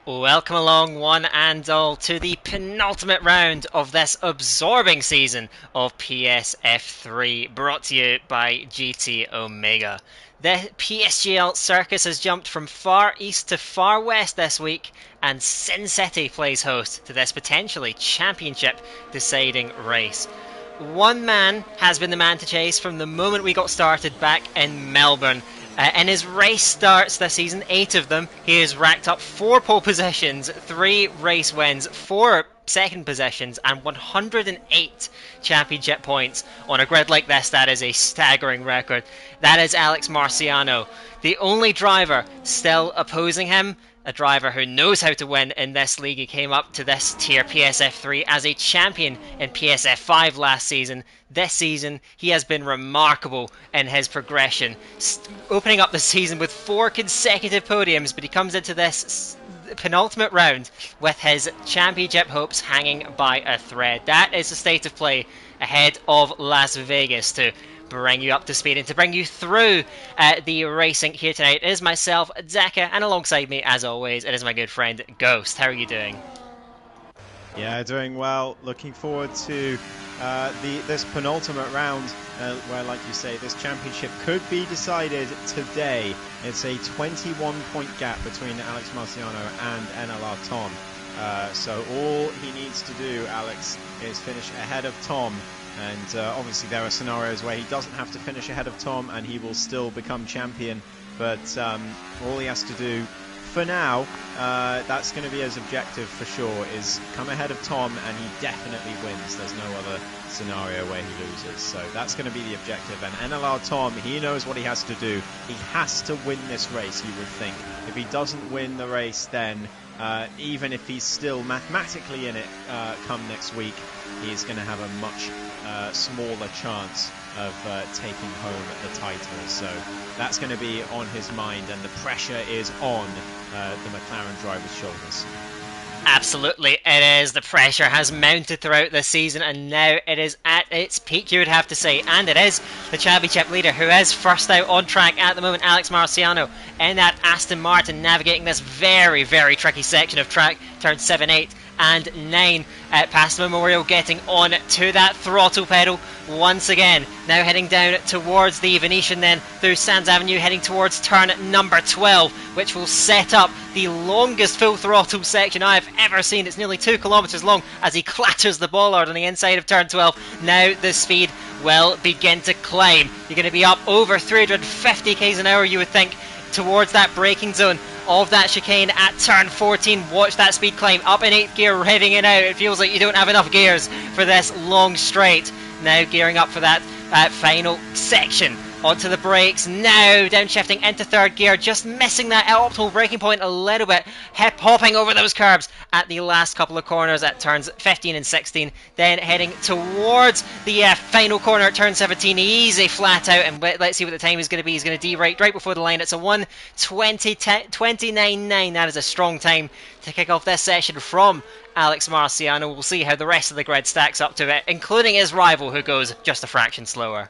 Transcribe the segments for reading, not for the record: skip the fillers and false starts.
Welcome along, one and all, to the penultimate round of this absorbing season of PSF3, brought to you by GT Omega. The PSGL circus has jumped from far east to far west this week, and Sin City plays host to this potentially championship deciding race. One man has been the man to chase from the moment we got started back in Melbourne. In his race starts this season, 8 of them, he has racked up 4 pole positions, 3 race wins, 4 second positions, and 108 championship points. On a grid like this, that is a staggering record. That is Alex Marciano, the only driver still opposing him. A driver who knows how to win in this league. He came up to this tier PSF3 as a champion in PSF5 last season. This season, he has been remarkable in his progression, opening up the season with 4 consecutive podiums, but he comes into this penultimate round with his championship hopes hanging by a thread. That is the state of play ahead of Las Vegas to bring you up to speed and to bring you through the racing here tonight. It is myself, Zaka, and alongside me, as always, it is my good friend Ghost. How are you doing? Yeah, doing well. Looking forward to this penultimate round where, like you say, this championship could be decided today. It's a 21-point gap between Alex Marciano and NLR Tom. So all he needs to do, Alex, is finish ahead of Tom. And obviously there are scenarios where he doesn't have to finish ahead of Tom and he will still become champion. But all he has to do for now, that's going to be his objective for sure, is come ahead of Tom and he definitely wins. There's no other scenario where he loses. So that's going to be the objective. And NLR Tom, he knows what he has to do. He has to win this race, you would think. If he doesn't win the race, then even if he's still mathematically in it come next week, he's going to have a much smaller chance of taking home the title. So that's going to be on his mind, and the pressure is on the McLaren driver's shoulders. Absolutely, it is. The pressure has mounted throughout this season, and now it is at its peak, you would have to say. And it is the championship leader who is first out on track at the moment, Alex Marciano, in that Aston Martin, navigating this very, very tricky section of track, turns 7, 8 and 9 past Memorial, getting on to that throttle pedal once again. Now heading down towards the Venetian, then through Sands Avenue, heading towards turn number 12, which will set up the longest full throttle section I've ever seen. It's nearly 2 kilometres long as he clatters the bollard on the inside of turn 12. Now the speed will begin to climb. You're going to be up over 350 k's an hour, you would think, towards that braking zone of that chicane at turn 14. Watch that speed climb up in 8th gear, revving it out. It feels like you don't have enough gears for this long straight. Now gearing up for that final section. Onto the brakes, now downshifting into 3rd gear, just missing that optimal braking point a little bit, hip hopping over those curbs at the last couple of corners at turns 15 and 16, then heading towards the final corner at turn 17, easy flat out, and let's see what the time is going to be. He's going to derate right before the line. It's a 1:29.9. That is a strong time to kick off this session from Alex Marciano. We'll see how the rest of the grid stacks up to it, including his rival who goes just a fraction slower.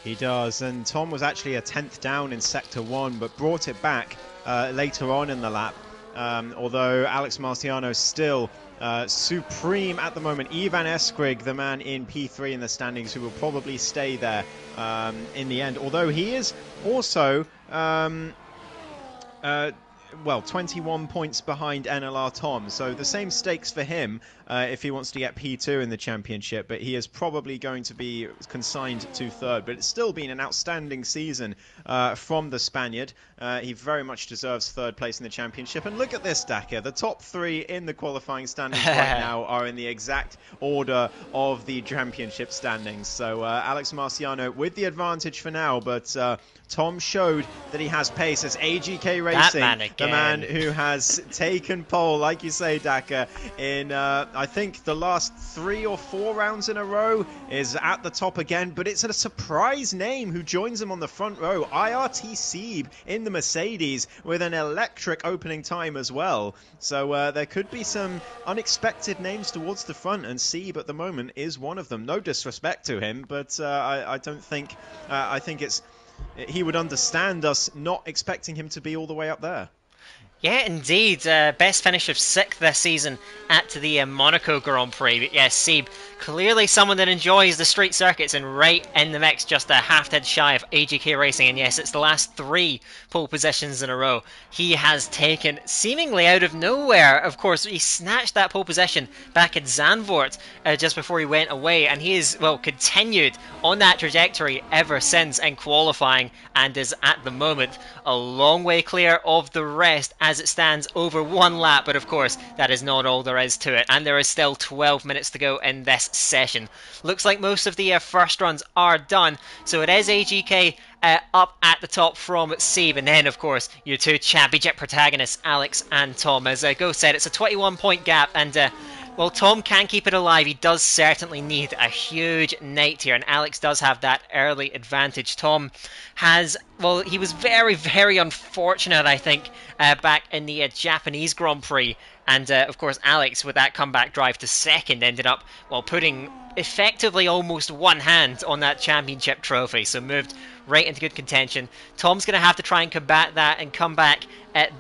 He does, and Tom was actually a 10th down in Sector 1, but brought it back later on in the lap. Although Alex Marciano still supreme at the moment. Ivan Eskrig, the man in P3 in the standings, who will probably stay there in the end. Although he is also 21 points behind NLR Tom, so the same stakes for him if he wants to get P2 in the championship, but he is probably going to be consigned to 3rd. But it's still been an outstanding season from the Spaniard. He very much deserves 3rd place in the championship. And look at this, Daka. The top 3 in the qualifying standings right now are in the exact order of the championship standings. So Alex Marciano with the advantage for now, but Tom showed that he has pace as AGK Racing, the man who has taken pole, like you say, Daka, in I think the last 3 or 4 rounds in a row, is at the top again. But it's a surprise name who joins him on the front row. IRT Seeb in the Mercedes with an electric opening time as well. So there could be some unexpected names towards the front, and Seeb at the moment is one of them. No disrespect to him, but I don't think I think he would understand us not expecting him to be all the way up there. Yeah, indeed. Best finish of 6th this season at the Monaco Grand Prix. But yes, Seb, clearly someone that enjoys the street circuits and right in the mix, just a half head shy of AGK Racing. And yes, it's the last 3 pole positions in a row he has taken seemingly out of nowhere. Of course, he snatched that pole position back at Zandvoort just before he went away. And he has, well, continued on that trajectory ever since in qualifying and is at the moment a long way clear of the rest as it stands over 1 lap. But of course, that is not all there is to it, and there is still 12 minutes to go in this session. Looks like most of the first runs are done, so it is AGK up at the top from Seb, and then of course your 2 championship protagonists, Alex and Tom. As Go said, it's a 21-point gap, and well, Tom can keep it alive. He does certainly need a huge night here, and Alex does have that early advantage. Tom has, well, he was very, very unfortunate, I think, back in the Japanese Grand Prix. And, of course, Alex, with that comeback drive to second, ended up, well, putting effectively almost one hand on that championship trophy. So moved right into good contention. Tom's going to have to try and combat that and come back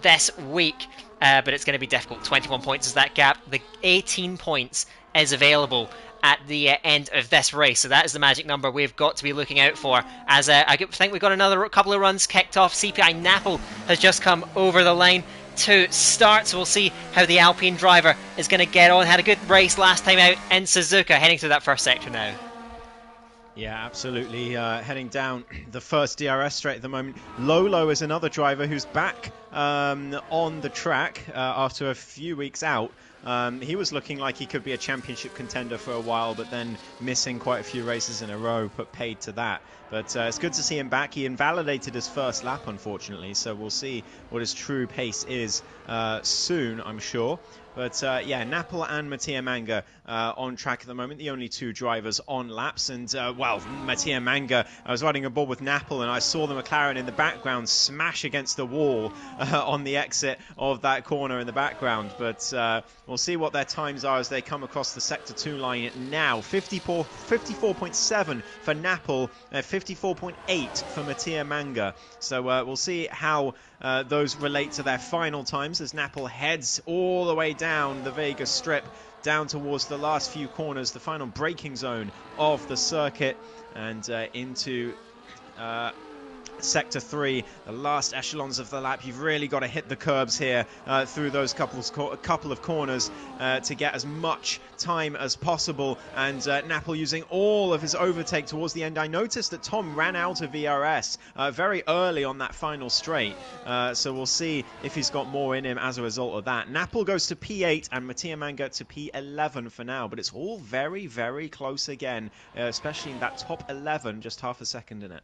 this week. But it's going to be difficult. 21 points is that gap. The 18 points is available at the end of this race. So that is the magic number we've got to be looking out for. As I think we've got another couple of runs kicked off. CPI Napple has just come over the line to start. So we'll see how the Alpine driver is going to get on. Had a good race last time out in Suzuka. Heading through that first sector now. Yeah, absolutely. Heading down the first DRS straight at the moment. Lolo is another driver who's back on the track after a few weeks out. He was looking like he could be a championship contender for a while, but then missing quite a few races in a row put paid to that. But it's good to see him back. He invalidated his first lap, unfortunately, so we'll see what his true pace is soon, I'm sure. But yeah, Napple and Mattia Manga on track at the moment, the only 2 drivers on laps. And well, Mattia Manga, I was riding aboard with Napple and I saw the McLaren in the background smash against the wall on the exit of that corner in the background. But we'll see what their times are as they come across the Sector 2 line now. 54.7 for Napple, 54.8 for Mattia Manga. So we'll see how those relate to their final times as Napple heads all the way down the Vegas Strip, down towards the last few corners, the final braking zone of the circuit, and into Sector 3, the last echelons of the lap. You've really got to hit the curbs here through those couple of corners to get as much time as possible. And Napple using all of his overtake towards the end. I noticed that Tom ran out of ERS very early on that final straight. So we'll see if he's got more in him as a result of that. Napple goes to P8 and Mattia Manga to P11 for now. But it's all very, very close again, especially in that top 11, just half a second in it.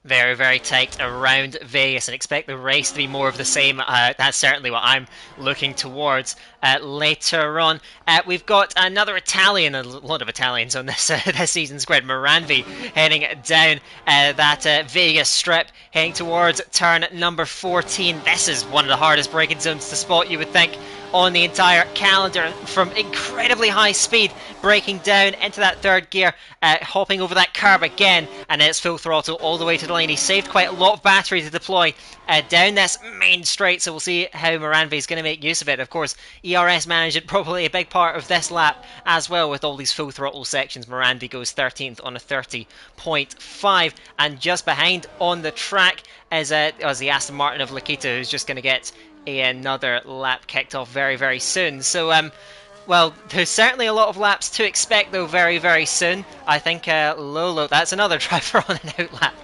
Very, very tight around Vegas, and expect the race to be more of the same. That's certainly what I'm looking towards later on. We've got another Italian, a lot of Italians on this this season's grid. Moranvi heading down that Vegas Strip, heading towards turn number 14. This is one of the hardest braking zones to spot, you would think, on the entire calendar. From incredibly high speed, braking down into that 3rd gear, hopping over that curb again, and then it's full throttle all the way to the line. He saved quite a lot of battery to deploy down this main straight, so we'll see how Moranvi is going to make use of it. Of course, ERS management probably a big part of this lap as well, with all these full throttle sections. Moranvi goes 13th on a 30.5, and just behind on the track is the Aston Martin of Lakita, who's just going to get another lap kicked off very, very soon. So well, there's certainly a lot of laps to expect, though, very, very soon. I think Lolo, that's another driver on an out lap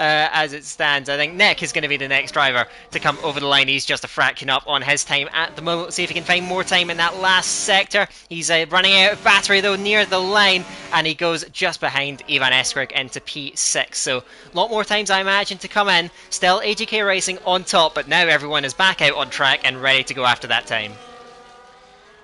as it stands. I think Nick is going to be the next driver to come over the line. He's just a fraction up on his time at the moment. Let's see if he can find more time in that last sector. He's running out of battery, though, near the line, and he goes just behind Ivan Eskrig into P6. So a lot more times, I imagine, to come in. Still AGK Racing on top, but now everyone is back out on track and ready to go after that time.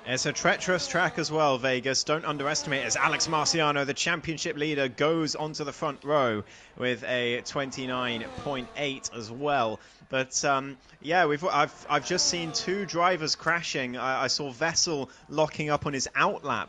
It's a treacherous track as well, Vegas. Don't underestimate it, as Alex Marciano, the championship leader, goes onto the front row with a 29.8 as well. But yeah, I've just seen two drivers crashing. I saw Vessel locking up on his outlap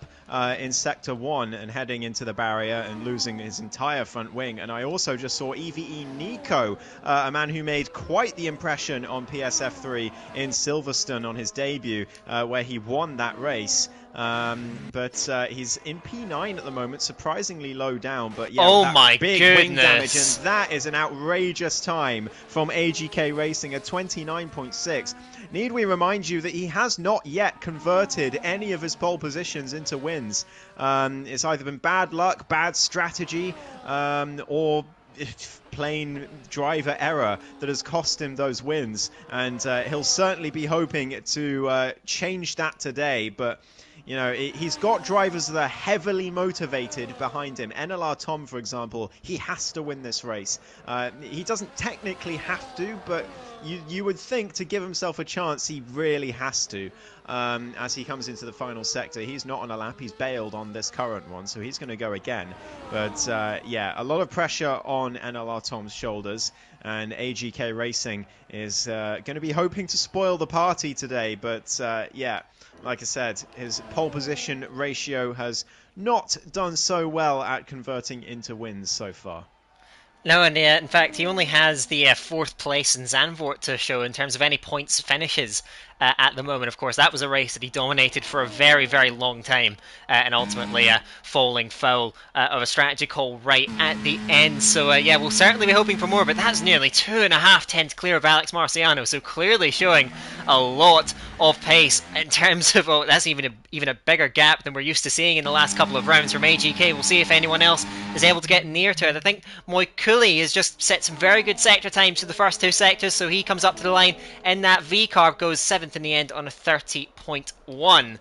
in Sector 1 and heading into the barrier and losing his entire front wing. And I also just saw EVE Nico, a man who made quite the impression on PSF3 in Silverstone on his debut, where he won that race. But he's in P9 at the moment, surprisingly low down. But yeah, Oh that my big goodness. wing damage, and that is an outrageous time from AGK Racing at 29.6. Need we remind you that he has not yet converted any of his pole positions into wins? It's either been bad luck, bad strategy, or plain driver error that has cost him those wins. And he'll certainly be hoping to change that today. But you know, he's got drivers that are heavily motivated behind him. NLR Tom, for example, he has to win this race. He doesn't technically have to, but you would think to give himself a chance, he really has to. As he comes into the final sector, he's not on a lap, he's bailed on this current one, so he's going to go again. But yeah, a lot of pressure on NLR Tom's shoulders, and AGK Racing is going to be hoping to spoil the party today. But yeah, like I said, his pole position ratio has not done so well at converting into wins so far. No, and in fact, he only has the 4th place in Zandvoort to show in terms of any points finishes at the moment. Of course, that was a race that he dominated for a very, very long time, and ultimately falling foul of a strategy call right at the end. So yeah, we'll certainly be hoping for more, but that's nearly 2.5 tenths clear of Alex Marciano, so clearly showing a lot of pace in terms of, oh, that's even a bigger gap than we're used to seeing in the last couple of rounds from AGK. We'll see if anyone else is able to get near to it. I think Moikuli has just set some very good sector times to the first 2 sectors, so he comes up to the line in that V-carb, goes 7th in the end on a 30.1,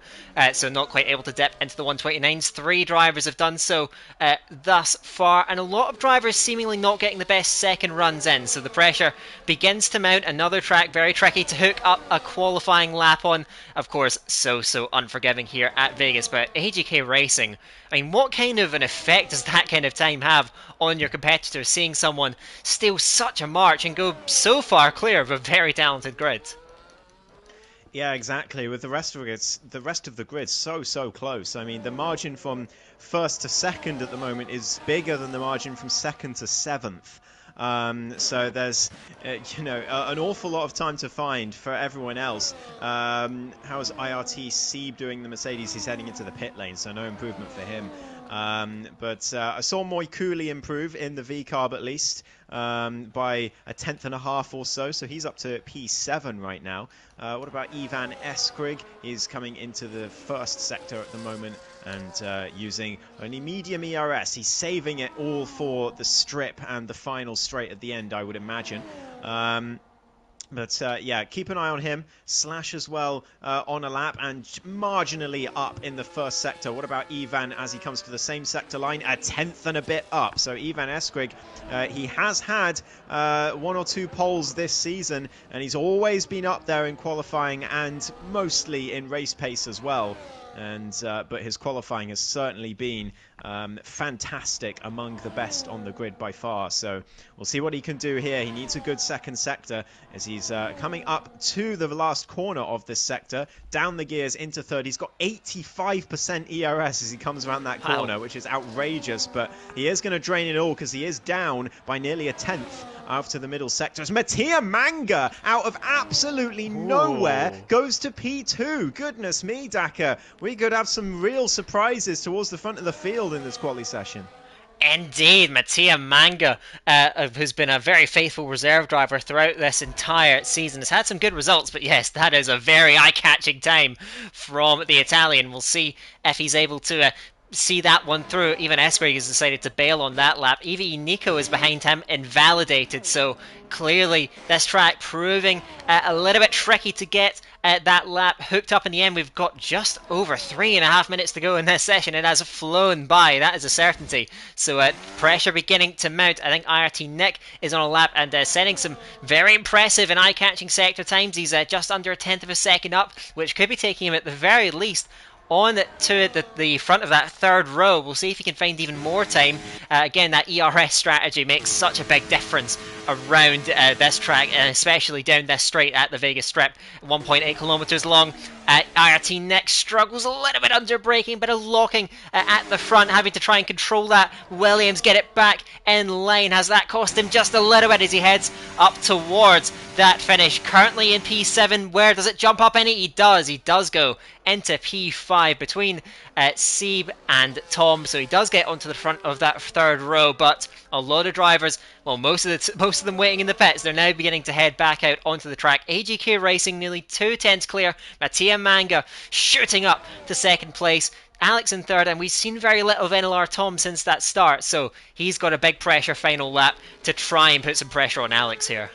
so not quite able to dip into the 129s. 3 drivers have done so thus far, and a lot of drivers seemingly not getting the best second runs in, so the pressure begins to mount. Another track very tricky to hook up a qualifying lap on. Of course, so unforgiving here at Vegas, but AGK Racing, I mean, what kind of an effect does that kind of time have on your competitors, seeing someone steal such a march and go so far clear of a very talented grid? Yeah, exactly. With the rest of the grid so close. I mean, the margin from first to second at the moment is bigger than the margin from second to 7th. So there's, you know, an awful lot of time to find for everyone else. How is IRT Sieb doing the Mercedes? He's heading into the pit lane, so no improvement for him. But I saw Moikuli improve in the V-carb at least by 1.5 or so. So he's up to P7 right now. What about Ivan Eskrig? He's coming into the first sector at the moment and using only medium ERS. He's saving it all for the strip and the final straight at the end, I would imagine. But yeah, keep an eye on him. Slash as well on a lap and marginally up in the first sector. What about Ivan as he comes to the same sector line? 1/10 and a bit up. So Ivan Eskrig, he has had 1 or 2 poles this season, and he's always been up there in qualifying and mostly in race pace as well. And but his qualifying has certainly been fantastic, among the best on the grid by far. So we'll see what he can do here. He needs a good second sector as he's coming up to the last corner of this sector, down the gears into third. He's got 85% ERS as he comes around that corner, which is outrageous, but he is going to drain it all because he is down by nearly 1/10 after the middle sectors. Mattia Manga, out of absolutely nowhere, goes to P2. Goodness me, Daka. We could have some real surprises towards the front of the field in this quali session. Indeed, Mattia Manga, who's been a very faithful reserve driver throughout this entire season, has had some good results, but yes, that is a very eye-catching time from the Italian. We'll see if he's able to see that one through. Even Eskrig has decided to bail on that lap. Evie Nico is behind him, invalidated, so clearly this track proving a little bit tricky to get that lap hooked up in the end. We've got just over 3.5 minutes to go in this session. It has flown by, that is a certainty. So pressure beginning to mount. I think IRT Nick is on a lap and setting some very impressive and eye-catching sector times. He's just under 1/10 of a second up, which could be taking him at the very least on to the front of that third row. We'll see if he can find even more time. Again, that ERS strategy makes such a big difference around this track, and especially down this straight at the Vegas Strip, 1.8 kilometers long. IRT Nick struggles a little bit under braking, but a locking at the front, having to try and control that. Williams get it back in line. Has that cost him just a little bit as he heads up towards that finish? Currently in P7. Where does it jump up any? He does. He does go into P5 between Seb and Tom, so he does get onto the front of that third row. But a lot of drivers, well, most of them waiting in the pits, they're now beginning to head back out onto the track. AGK Racing nearly 2 tenths clear. Mattia Manga shooting up to second place. Alex in third, and we've seen very little of NLR Tom since that start, so he's got a big pressure final lap to try and put some pressure on Alex here.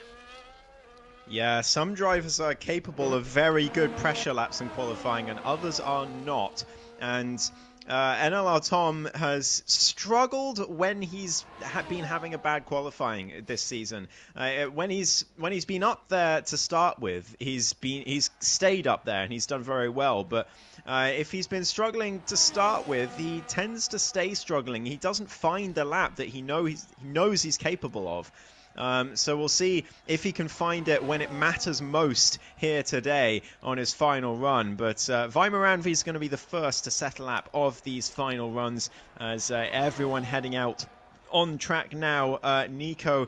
Yeah, some drivers are capable of very good pressure laps in qualifying and others are not. And NLR Tom has struggled when he's been having a bad qualifying this season. When he's been up there to start with, he's stayed up there and he's done very well. But if he's been struggling to start with, he tends to stay struggling. He doesn't find the lap that he knows he's capable of. So we'll see if he can find it when it matters most here today on his final run. But Weimar Ranvi is going to be the first to set a lap of these final runs as everyone heading out on track now. Nico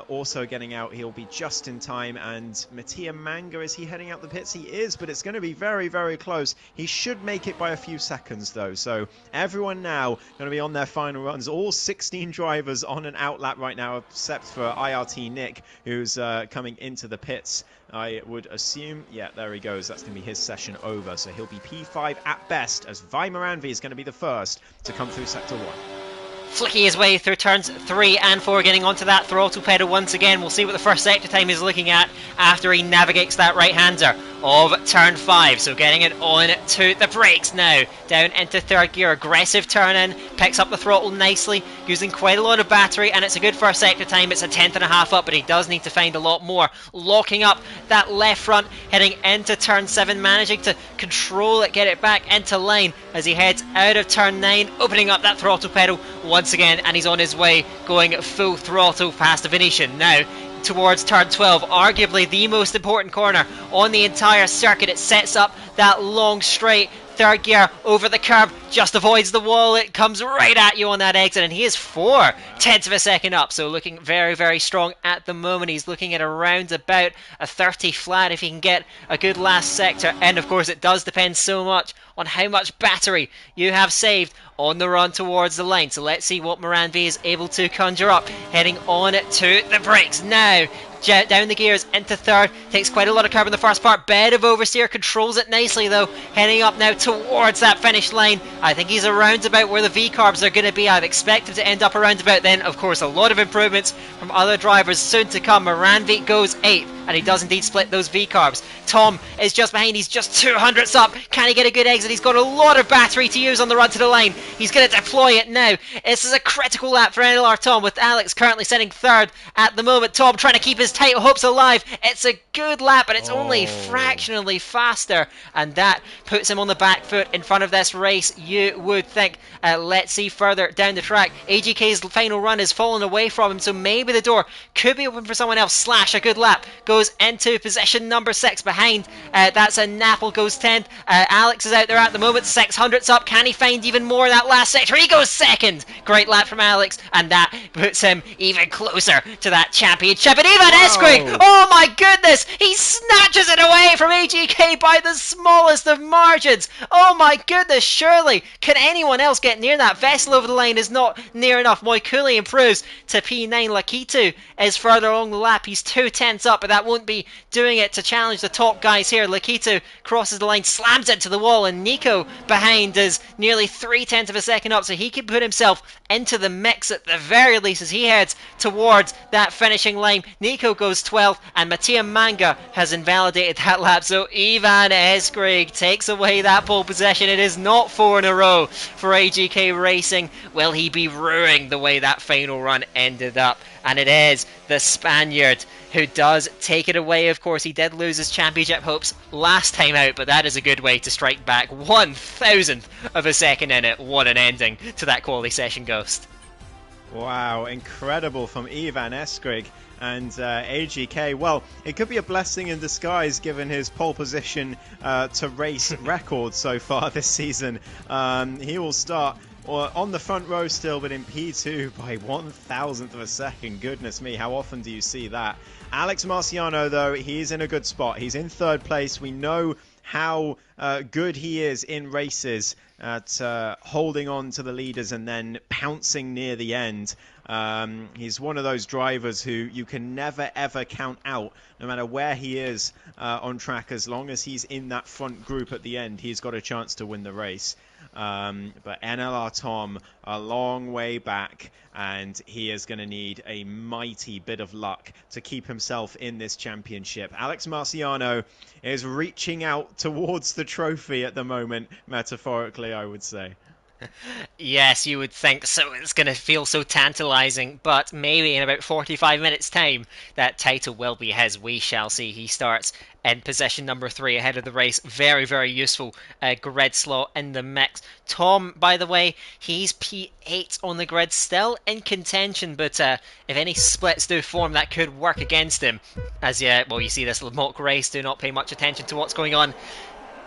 also getting out. He'll be just in time. And Mattia Manga, is he heading out the pits? He is, but it's going to be very, very close. He should make it by a few seconds, though. So everyone now going to be on their final runs. All 16 drivers on an out lap right now, except for IRT Nick, who's coming into the pits. I would assume, yeah, there he goes. That's going to be his session over. So he'll be P5 at best, as Weimar Ranvi is going to be the first to come through Sector 1. Flicking his way through turns 3 and 4, getting onto that throttle pedal once again. We'll see what the first sector time is looking at after he navigates that right-hander of turn 5. So getting it on to the brakes now. Down into third gear, aggressive turn in, picks up the throttle nicely, using quite a lot of battery, and it's a good first sector time. It's a 10.5 up, but he does need to find a lot more. Locking up that left front, heading into turn 7, managing to control it, get it back into line as he heads out of turn 9, opening up that throttle pedal once again, and he's on his way going full throttle past the Venetian now towards turn 12, arguably the most important corner on the entire circuit. It sets up that long straight. Third gear over the curb, just avoids the wall. It comes right at you on that exit, and he is 4 tenths of a second up. So looking very, very strong at the moment. He's looking at around about a 30 flat if he can get a good last sector. And of course, it does depend so much on how much battery you have saved on the run towards the line. So let's see what Moranvi is able to conjure up. Heading on to the brakes now. Down the gears into third, takes quite a lot of curb in the first part, bed of oversteer, controls it nicely though, heading up now towards that finish line. I think he's around about where the V-carbs are going to be. I'd expect him to end up around about then. Of course, a lot of improvements from other drivers soon to come. Moranvi goes 8th, and he does indeed split those V-carbs. Tom is just behind, he's just 200ths up. Can he get a good exit? He's got a lot of battery to use on the run to the line. He's going to deploy it now. This is a critical lap for NLR Tom, with Alex currently sitting third at the moment. Tom trying to keep his title hopes alive. It's a good lap, but it's only fractionally faster, and that puts him on the back foot in front of this race, you would think. Let's see further down the track. AGK's final run is fallen away from him, so maybe the door could be open for someone else. Slash, a good lap, goes into position number 6 behind. That's a Napple, goes 10th. Alex is out there at the moment, 600ths up. Can he find even more in that last sector? He goes 2nd. Great lap from Alex, and that puts him even closer to that championship. And even Eskrig, oh my goodness, he snatches it away from AGK by the smallest of margins. Oh my goodness, surely can anyone else get near that? Vessel over the line is not near enough. Moikuli improves to P9. Lakitu is further along the lap. He's 2 tenths up, but that won't be doing it to challenge the top guys here. Lakitu crosses the line, slams it to the wall, and Nico behind is nearly 3 tenths of a second up, so he can put himself into the mix at the very least as he heads towards that finishing line. Nico goes 12th, and Mattia Manga has invalidated that lap, so Ivan Eskrig takes away that pole position. It is not 4 in a row for AGK Racing. Will he be ruining the way that final run ended up? And it is the Spaniard who does take it away. Of course, he did lose his championship hopes last time out, but that is a good way to strike back. 1,000th of a second in it. What an ending to that quality session, Ghost. Wow, incredible from Ivan Eskrig and AGK. Well, it could be a blessing in disguise given his pole position to race record so far this season. He will start on the front row still, but in P2 by 1,000th of a second. Goodness me, how often do you see that? Alex Marciano, though, he's in a good spot. He's in third place. We know how good he is in races at holding on to the leaders and then pouncing near the end. He's one of those drivers who you can never ever count out, no matter where he is on track. As long as he's in that front group at the end, he's got a chance to win the race. But NLR Tom, a long way back, and he is going to need a mighty bit of luck to keep himself in this championship. Alex Marciano is reaching out towards the trophy at the moment, metaphorically, I would say. Yes, you would think so. It's going to feel so tantalizing, but maybe in about 45 minutes' time, that title will be his. We shall see. He starts in position number 3 ahead of the race. Very, very useful grid slot in the mix. Tom, by the way, he's P8 on the grid, still in contention, but if any splits do form, that could work against him. As you see this mock race, do not pay much attention to what's going on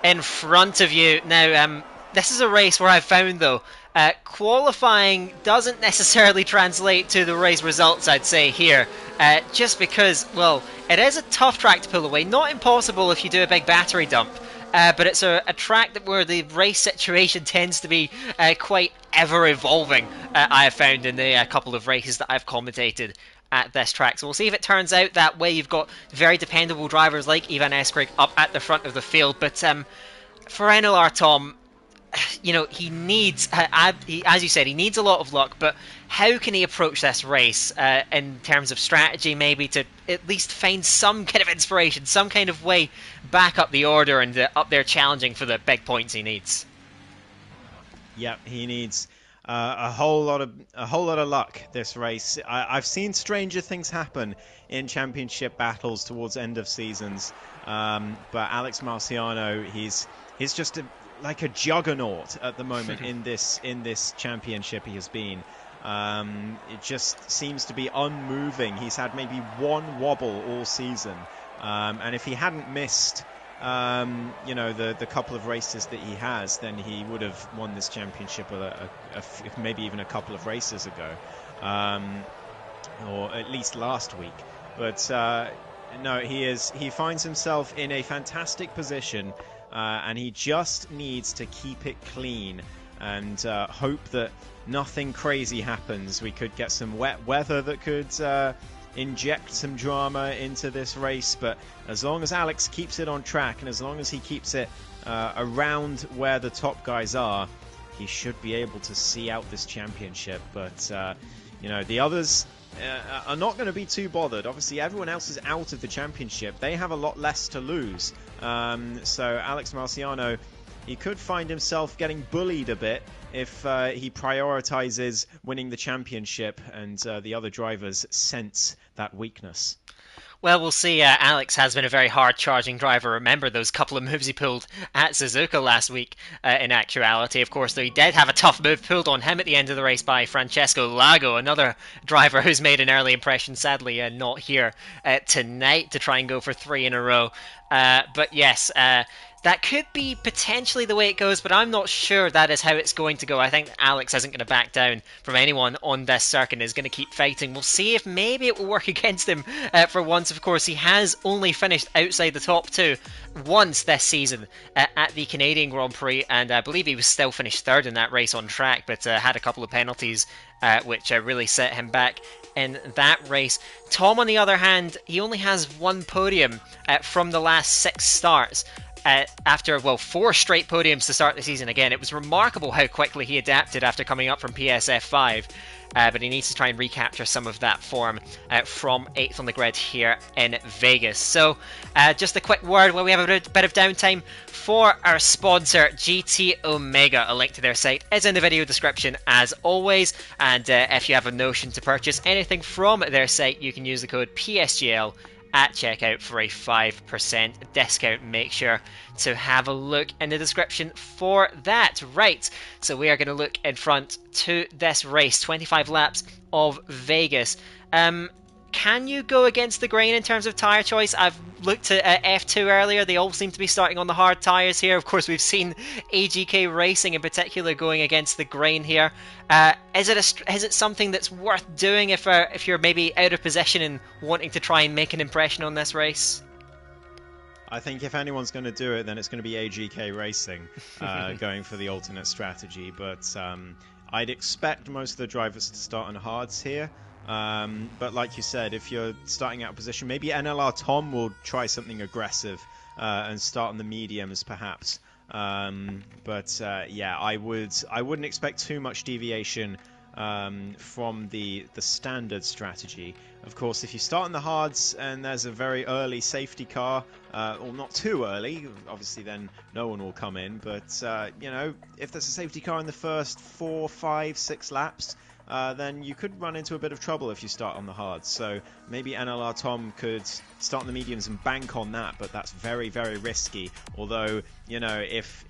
in front of you. Now, this is a race where I've found, though, qualifying doesn't necessarily translate to the race results, I'd say, here. Just because, well, it is a tough track to pull away. Not impossible if you do a big battery dump. But it's a track where the race situation tends to be quite ever-evolving, I have found in the couple of races that I've commentated at this track. So we'll see if it turns out that way. You've got very dependable drivers like Ivan Eskrig up at the front of the field. But for NLR Tom, he needs, as you said, he needs a lot of luck, but how can he approach this race in terms of strategy, maybe to at least find some kind of inspiration, some kind of way back up the order and up there challenging for the big points he needs? Yep, he needs a whole lot of luck this race. I've seen stranger things happen in championship battles towards end of seasons, but Alex Marciano, he's just like a juggernaut at the moment in this championship he has been. It just seems to be unmoving. He's had maybe one wobble all season, and if he hadn't missed the couple of races that he has, then he would have won this championship maybe even a couple of races ago, or at least last week. But no, he finds himself in a fantastic position. And he just needs to keep it clean and hope that nothing crazy happens. We could get some wet weather that could inject some drama into this race, but as long as Alex keeps it on track and as long as he keeps it around where the top guys are, he should be able to see out this championship. But the others are not going to be too bothered. Obviously, everyone else is out of the championship. They have a lot less to lose. So Alex Marciano, he could find himself getting bullied a bit if he prioritizes winning the championship and the other drivers sense that weakness. Well, we'll see. Alex has been a very hard-charging driver. Remember those couple of moves he pulled at Suzuka last week, in actuality. Of course, though, he did have a tough move pulled on him at the end of the race by Francesco Lago, another driver who's made an early impression, sadly not here tonight to try and go for 3 in a row. But yes, that could be potentially the way it goes, but I'm not sure that is how it's going to go. I think Alex isn't going to back down from anyone on this circuit and is going to keep fighting. We'll see if maybe it will work against him for once. Of course, he has only finished outside the top 2 once this season at the Canadian Grand Prix, and I believe he was still finished 3rd in that race on track, but had a couple of penalties which really set him back in that race. Tom, on the other hand, he only has 1 podium from the last 6 starts. After 4 straight podiums to start the season again. It was remarkable how quickly he adapted after coming up from PSF 5, but he needs to try and recapture some of that form from 8th on the grid here in Vegas. So just a quick word while we have a bit of downtime for our sponsor GT Omega. A link to their site is in the video description as always, and if you have a notion to purchase anything from their site, you can use the code PSGL at checkout for a 5% discount. Make sure to have a look in the description for that. Right, so we are going to look in front to this race, 25 laps of Vegas. Can you go against the grain in terms of tyre choice? I've looked at F2 earlier. They all seem to be starting on the hard tyres here. Of course, we've seen AGK Racing in particular going against the grain here. Is it something that's worth doing if you're maybe out of position and wanting to try and make an impression on this race? I think if anyone's going to do it, then it's going to be AGK Racing going for the alternate strategy. But I'd expect most of the drivers to start on hards here. But like you said, if you're starting out of position, maybe NLR Tom will try something aggressive and start on the mediums perhaps. Yeah, I wouldn't expect too much deviation from the standard strategy. Of course, if you start in the hards and there's a very early safety car, or not too early, obviously then no one will come in. But you know, if there's a safety car in the first 4, 5, 6 laps, then you could run into a bit of trouble if you start on the hards. So maybe NLR Tom could start on the mediums and bank on that, but that's very, very risky. Although, you know, if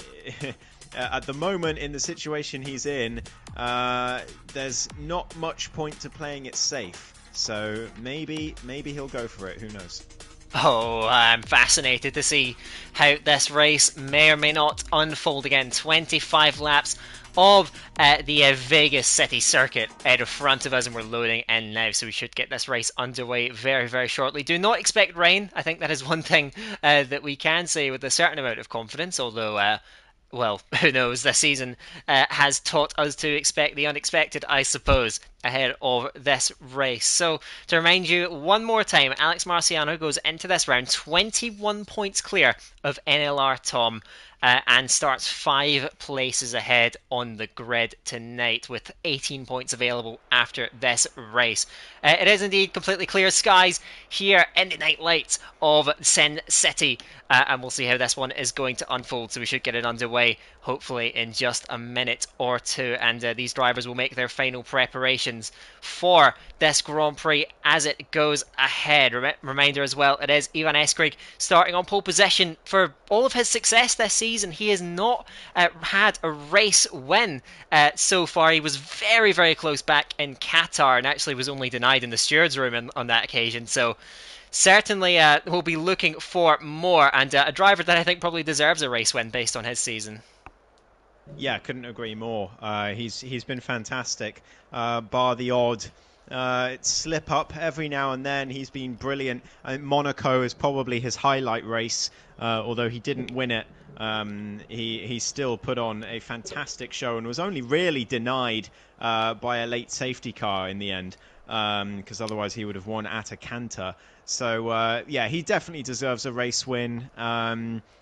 at the moment in the situation he's in, there's not much point to playing it safe. So maybe he'll go for it. Who knows? Oh, I'm fascinated to see how this race may or may not unfold again. 25 laps of the Vegas City circuit out of front of us, and we're loading in now, so we should get this race underway very, very shortly. Do not expect rain. I think that is one thing that we can say with a certain amount of confidence, although well, who knows, this season has taught us to expect the unexpected, I suppose, ahead of this race. So, to remind you one more time, Alex Marciano goes into this round 21 points clear of NLR Tom, and starts 5 places ahead on the grid tonight with 18 points available after this race. It is indeed completely clear skies here in the night lights of Sin City, and we'll see how this one is going to unfold, so we should get it underway hopefully in just a minute or two, and these drivers will make their final preparations for this Grand Prix as it goes ahead. Reminder as well, it is Ivan Eskrig starting on pole position. For all of his success this season, he has not had a race win so far. He was very, very close back in Qatar and actually was only denied in the steward's room on that occasion, so certainly we'll be looking for more, and a driver that I think probably deserves a race win based on his season. Yeah, couldn't agree more. He's been fantastic, bar the odd slip up every now and then. He's been brilliant. Monaco is probably his highlight race, although he didn't win it. He still put on a fantastic show and was only really denied by a late safety car in the end, because otherwise he would have won at a canter. So yeah, he definitely deserves a race win.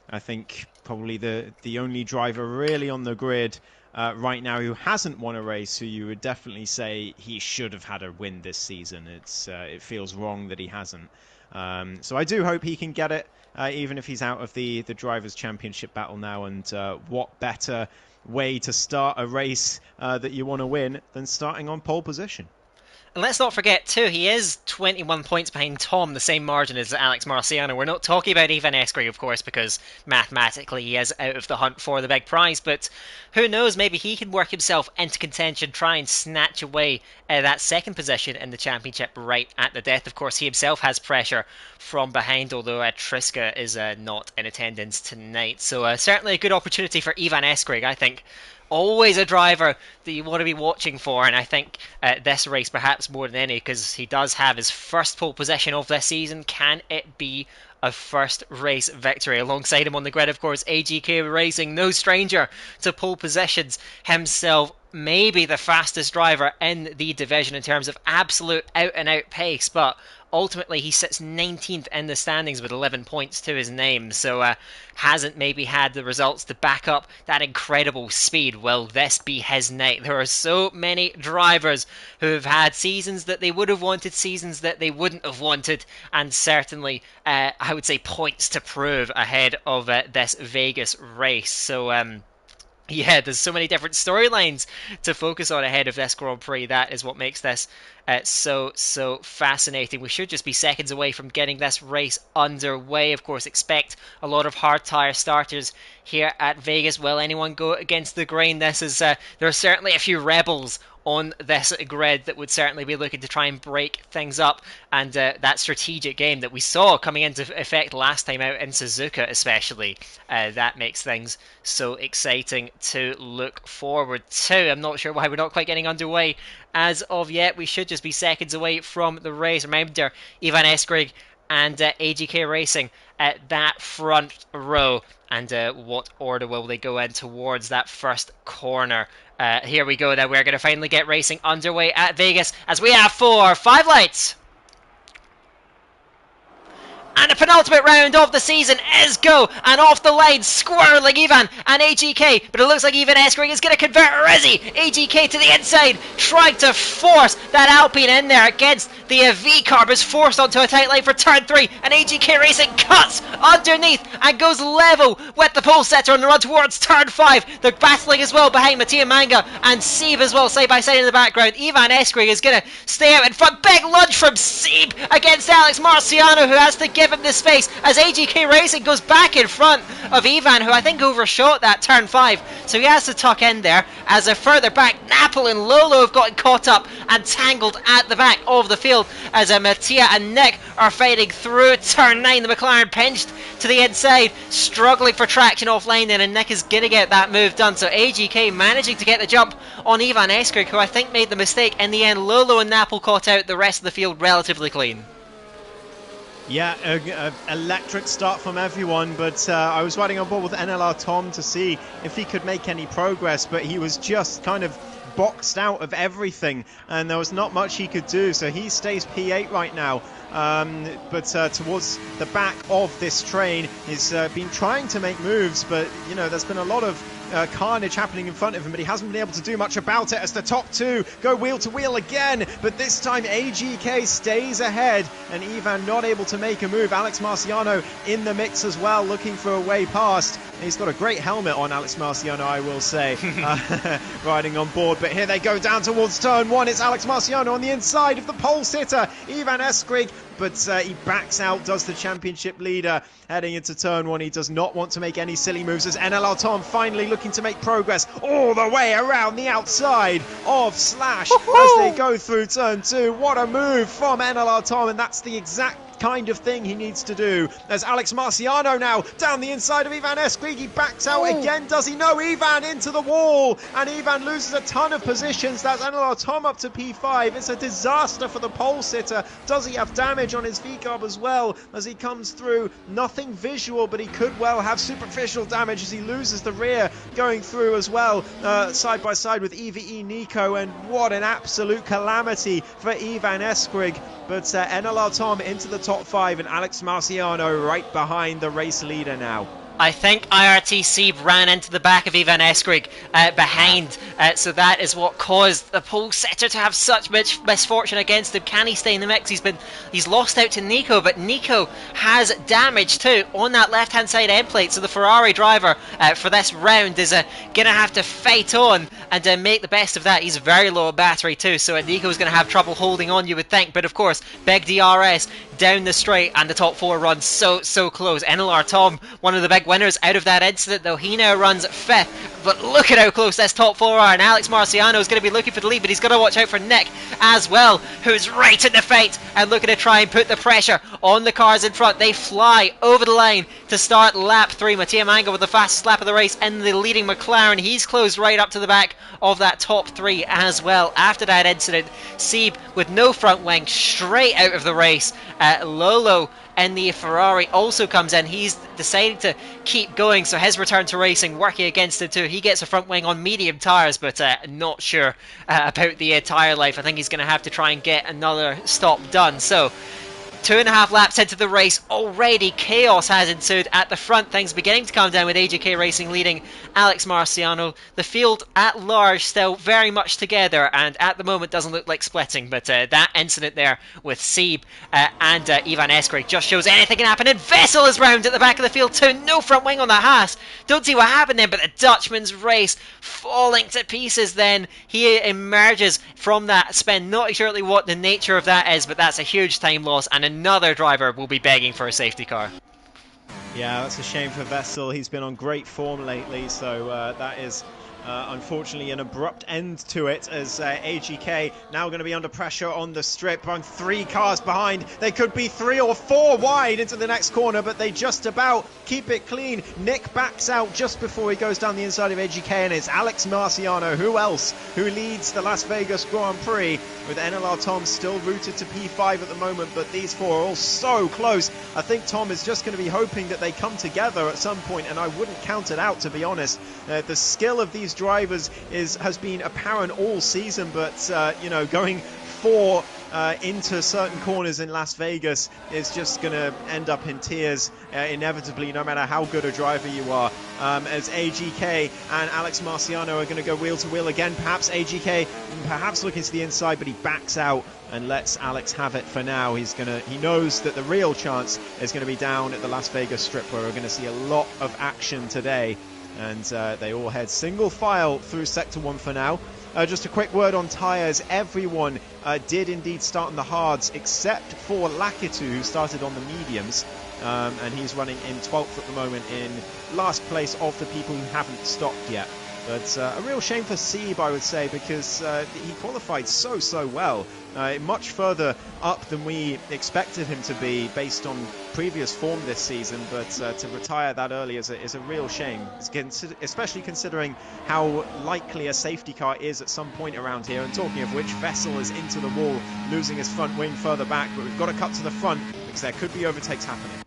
I think probably the only driver really on the grid right now who hasn't won a race, who you would definitely say he should have had a win this season. It feels wrong that he hasn't. So I do hope he can get it, even if he's out of the Drivers' Championship battle now. And what better way to start a race that you want to win than starting on pole position? And let's not forget, too, he is 21 points behind Tom, the same margin as Alex Marciano. We're not talking about Ivan Eskrig, of course, because mathematically he is out of the hunt for the big prize, but who knows, maybe he can work himself into contention, try and snatch away that second position in the championship right at the death. Of course, he himself has pressure from behind, although Triska is not in attendance tonight. So certainly a good opportunity for Ivan Eskrig, I think. Always a driver that you want to be watching for, and I think this race perhaps more than any, because he does have his first pole position of this season. Can it be a first race victory? Alongside him on the grid, of course, AGK Racing, no stranger to pole positions himself. Maybe the fastest driver in the division in terms of absolute out-and-out pace, but ultimately he sits 19th in the standings with 11 points to his name, so hasn't maybe had the results to back up that incredible speed. Will this be his night? There are so many drivers who have had seasons that they would have wanted, seasons that they wouldn't have wanted, and certainly I would say points to prove ahead of this Vegas race. So Yeah, there's so many different storylines to focus on ahead of this Grand Prix. That is what makes this so fascinating. We should just be seconds away from getting this race underway. Of course, expect a lot of hard tire starters here at Vegas. Will anyone go against the grain? This is there are certainly a few rebels on this grid that would certainly be looking to try and break things up, and that strategic game that we saw coming into effect last time out in Suzuka especially, that makes things so exciting to look forward to. I'm not sure why we're not quite getting underway as of yet. We should just be seconds away from the race. Remember, Ivan Eskrig and AGK Racing at that front row, and what order will they go in towards that first corner? Here we go then. We're going to finally get racing underway at Vegas as we have 5 lights. And the penultimate round of the season is go, and off the line, squirreling Ivan and AGK, but it looks like Ivan Eskrig is going to convert Rizzy. AGK to the inside, trying to force that Alpine in there against the V-Carb, is forced onto a tight line for turn 3, and AGK Racing cuts underneath and goes level with the pole setter on the run towards turn 5. They're battling as well behind Mattia Manga and Sieb as well, side by side in the background. Ivan Eskrig is going to stay out in front. Big lunge from Sieb against Alex Marciano, who has to give him the space as AGK Racing goes back in front of Ivan, who I think overshot that turn 5, so he has to tuck in there. As a further back, Napple and Lolo have gotten caught up and tangled at the back of the field as Mattia and Nick are fighting through turn 9. The McLaren pinched to the inside, struggling for traction offline then, and Nick is going to get that move done. So AGK managing to get the jump on Ivan Eskrig, who I think made the mistake in the end. Lolo and Napple caught out, the rest of the field relatively clean. Yeah, electric start from everyone, but I was riding on board with NLR Tom to see if he could make any progress, but he was just kind of boxed out of everything, and there was not much he could do, so he stays P8 right now. But towards the back of this train, he's been trying to make moves, but you know, there's been a lot of carnage happening in front of him, but he hasn't been able to do much about it as the top two go wheel to wheel again. But this time AGK stays ahead, and Ivan not able to make a move. Alex Marciano in the mix as well, looking for a way past. He's got a great helmet on, Alex Marciano, I will say, riding on board. But here they go down towards turn 1. It's Alex Marciano on the inside of the pole sitter, Ivan Eskrig, but he backs out, does the championship leader heading into turn 1. He does not want to make any silly moves as NLR Tom finally looking to make progress all the way around the outside of Slash as they go through turn 2. What a move from NLR Tom, and that's the exact kind of thing he needs to do. There's Alex Marciano now down the inside of Ivan Eskrig. He backs out again, does he? No, Ivan into the wall, and Ivan loses a ton of positions. That's NLR Tom up to P5. It's a disaster for the pole sitter. Does he have damage on his V-Carb as well as he comes through? Nothing visual, but he could well have superficial damage as he loses the rear going through as well, side by side with EVE Nico, and what an absolute calamity for Ivan Eskrig. But NLR Tom into the top 5, and Alex Marciano right behind the race leader now. I think IRT Sieb ran into the back of Ivan Eskrig behind, so that is what caused the pole setter to have such much misfortune against him. Can he stay in the mix? He's lost out to Nico, but Nico has damage too on that left hand side end plate, so the Ferrari driver for this round is going to have to fight on and make the best of that. He's very low on battery too, so Nico's going to have trouble holding on, you would think, but of course big DRS down the straight, and the top 4 runs so close. NLR Tom, one of the big winners out of that incident, though. He now runs 5th, but look at how close this top 4 are, and Alex Marciano is going to be looking for the lead, but he's got to watch out for Nick as well, who's right in the fight and looking to try and put the pressure on the cars in front. They fly over the line to start lap 3. Mattia Manga with the fastest lap of the race in the leading McLaren. He's closed right up to the back of that top 3 as well. After that incident, Sieb with no front wing straight out of the race. Lolo in the Ferrari also comes in. He's decided to keep going, so his return to racing working against him too. He gets a front wing on medium tyres, but not sure about the tyre life. I think he's going to have to try and get another stop done. So 2.5 laps into the race, already chaos has ensued at the front. Things beginning to calm down with AGK Racing leading Alex Marciano. The field at large still very much together, and at the moment doesn't look like splitting, but that incident there with Sieb and Ivan Eskrig just shows anything can happen. And Vessel is round at the back of the field too. No front wing on the Haas. Don't see what happened then, but the Dutchman's race falling to pieces then. He emerges from that spin. Not exactly what the nature of that is, but that's a huge time loss, and another driver will be begging for a safety car. Yeah, that's a shame for Vessel. He's been on great form lately, so that is unfortunately an abrupt end to it, as AGK now going to be under pressure on the strip, on 3 cars behind. They could be 3 or 4 wide into the next corner, but they just about keep it clean. Nick backs out just before he goes down the inside of AGK, and it's Alex Marciano, who else, who leads the Las Vegas Grand Prix, with NLR Tom still rooted to P5 at the moment, but these 4 are all so close. I think Tom is just going to be hoping that they come together at some point, and I wouldn't count it out, to be honest. The skill of these drivers has been apparent all season, but you know, going 4 into certain corners in Las Vegas is just going to end up in tears inevitably, no matter how good a driver you are, as AGK and Alex Marciano are going to go wheel to wheel again. Perhaps AGK perhaps looking to the inside, but he backs out and lets Alex have it for now. He knows that the real chance is going to be down at the Las Vegas Strip, where we're going to see a lot of action today. And they all head single file through Sector 1 for now. Just a quick word on tyres. Everyone did indeed start on the hards, except for Lakitu, who started on the mediums. And he's running in 12th at the moment, in last place of the people who haven't stopped yet. But a real shame for Sieb, I would say, because he qualified so well. Much further up than we expected him to be based on previous form this season, but to retire that early is a real shame, especially considering how likely a safety car is at some point around here. And talking of which, Vessel is into the wall, losing his front wing further back, but we've got to cut to the front because there could be overtakes happening.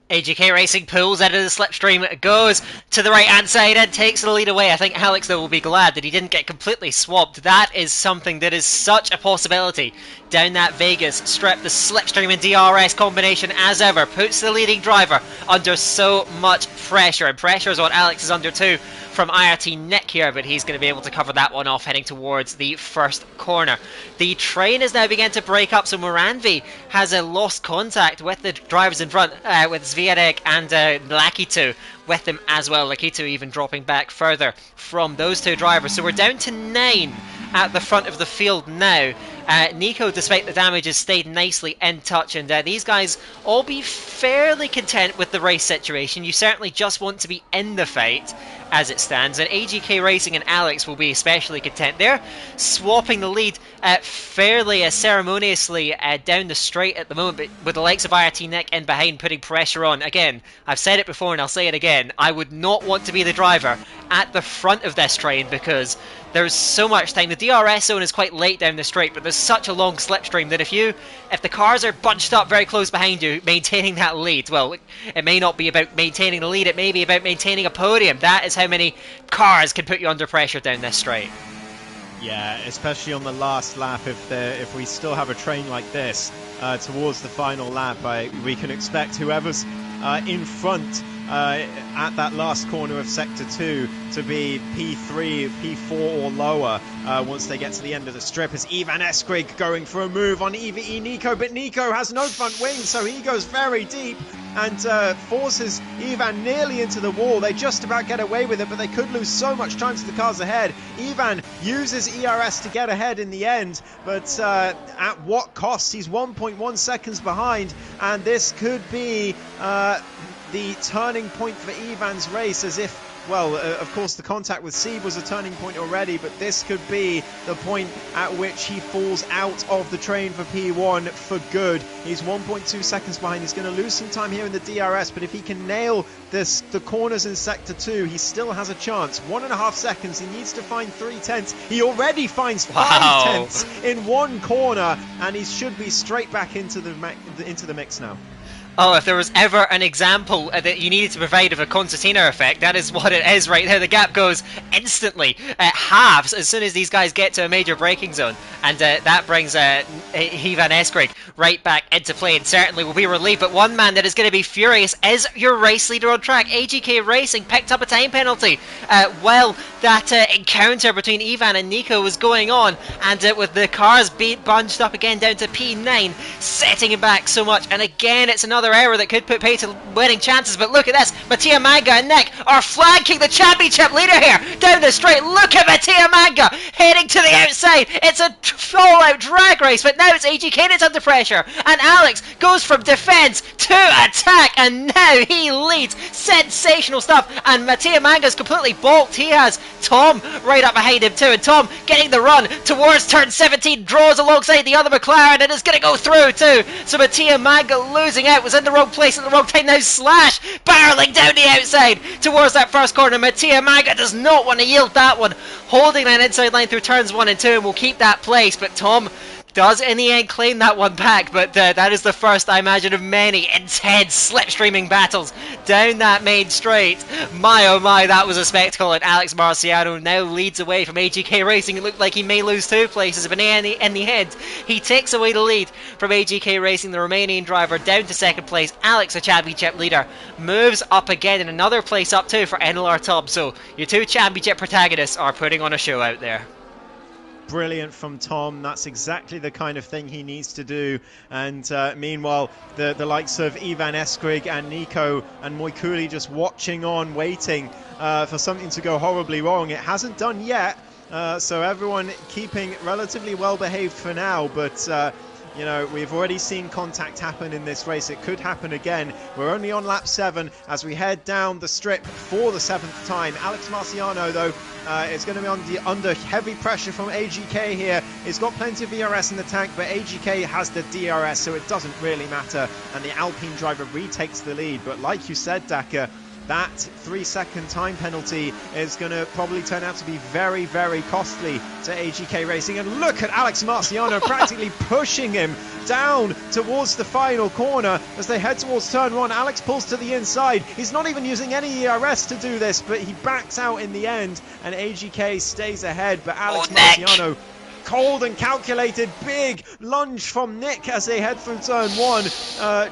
AGK Racing pulls out of the slipstream, goes to the right hand side and takes the lead away. I think Alex, though, will be glad that he didn't get completely swamped. That is something that is such a possibility down that Vegas Strip. The slipstream and DRS combination, as ever, puts the leading driver under so much pressure, and pressure is what Alex is under too from IRT Nick here, but he's going to be able to cover that one off heading towards the first corner. The train is now beginning to break up, so Moranvi has lost contact with the drivers in front, with Zviadek and Lakitu with him as well. Lakitu even dropping back further from those 2 drivers. So we're down to 9 at the front of the field now. Nico, despite the damage, has stayed nicely in touch, and these guys all be fairly content with the race situation. You certainly just want to be in the fight as it stands, and AGK Racing and Alex will be especially content. They're swapping the lead fairly ceremoniously down the straight at the moment, but with the likes of IRT Nick in behind putting pressure on. Again, I've said it before and I'll say it again, I would not want to be the driver at the front of this train because there's so much time. The DRS zone is quite late down the straight, but there's such a long slipstream that if the cars are bunched up very close behind you, maintaining that lead, well, it may not be about maintaining the lead, it may be about maintaining a podium. That is how many cars can put you under pressure down this straight. Yeah, especially on the last lap, if we still have a train like this towards the final lap, we can expect whoever's in front at that last corner of Sector 2 to be P3, P4 or lower once they get to the end of the strip, as Ivan Eskrig going for a move on EVE Nico, but Nico has no front wing, so he goes very deep and forces Ivan nearly into the wall. They just about get away with it, but they could lose so much time to the cars ahead. Ivan uses ERS to get ahead in the end, but at what cost? He's 1.1 seconds behind, and this could be the turning point for Ivan's race, as if, well, of course the contact with Sieb was a turning point already, but this could be the point at which he falls out of the train for P1 for good. He's 1.2 seconds behind. He's going to lose some time here in the DRS, but if he can nail the corners in Sector 2, he still has a chance. 1.5 seconds. He needs to find 3/10. He already finds 5/10 in one corner, and he should be straight back into the mix now. Oh, if there was ever an example that you needed to provide of a concertina effect, that is what it is right there. The gap goes instantly, halves as soon as these guys get to a major braking zone, and that brings Ivan Eskrig right back into play, and certainly will be relieved. But one man that is going to be furious is your race leader on track. AGK Racing picked up a time penalty while that encounter between Ivan and Nico was going on, and with the cars bunched up again down to P9, setting him back so much. And again, it's another error that could put pay to winning chances. But look at this, Mattia Manga and Nick are flanking the championship leader here down the straight. Look at Mattia Manga heading to the outside. It's a all-out drag race, but now it's AGK that's under pressure, and Alex goes from defence to attack, and now he leads. Sensational stuff, and Mattia Manga's completely balked. He has Tom right up behind him too, and Tom getting the run towards turn 17, draws alongside the other McLaren, and is going to go through too. So Mattia Manga losing out, was in the wrong place at the wrong time. Now Slash barreling down the outside towards that first corner. Mattia Manga does not want to yield that one, holding an inside line through turns 1 and 2, and will keep that place. But Tom does in the end claim that one back, but that is the first, I imagine, of many intense slipstreaming battles down that main straight. My oh my, that was a spectacle, and Alex Marciano now leads away from AGK Racing. It looked like he may lose 2 places, but in the end, he takes away the lead from AGK Racing, the Romanian driver, down to 2nd place. Alex, the championship leader, moves up again, and another place up too for NLR Top. So your 2 championship protagonists are putting on a show out there. Brilliant from Tom. That's exactly the kind of thing he needs to do. And meanwhile, the likes of Ivan Eskrig and Nico and Moikuli just watching on, waiting for something to go horribly wrong. It hasn't done yet, so everyone keeping relatively well behaved for now, but you know, we've already seen contact happen in this race. It could happen again. We're only on lap 7 as we head down the strip for the 7th time. Alex Marciano, though, is going to be under heavy pressure from AGK here. He's got plenty of ERS in the tank, but AGK has the DRS, so it doesn't really matter. And the Alpine driver retakes the lead. But like you said, Daka, that 3-second time penalty is going to probably turn out to be very, very costly to AGK Racing. And look at Alex Marciano practically pushing him down towards the final corner as they head towards turn 1. Alex pulls to the inside. He's not even using any ERS to do this, but he backs out in the end, and AGK stays ahead. But Alex Marciano, cold and calculated, big lunge from Nick as they head through turn 1,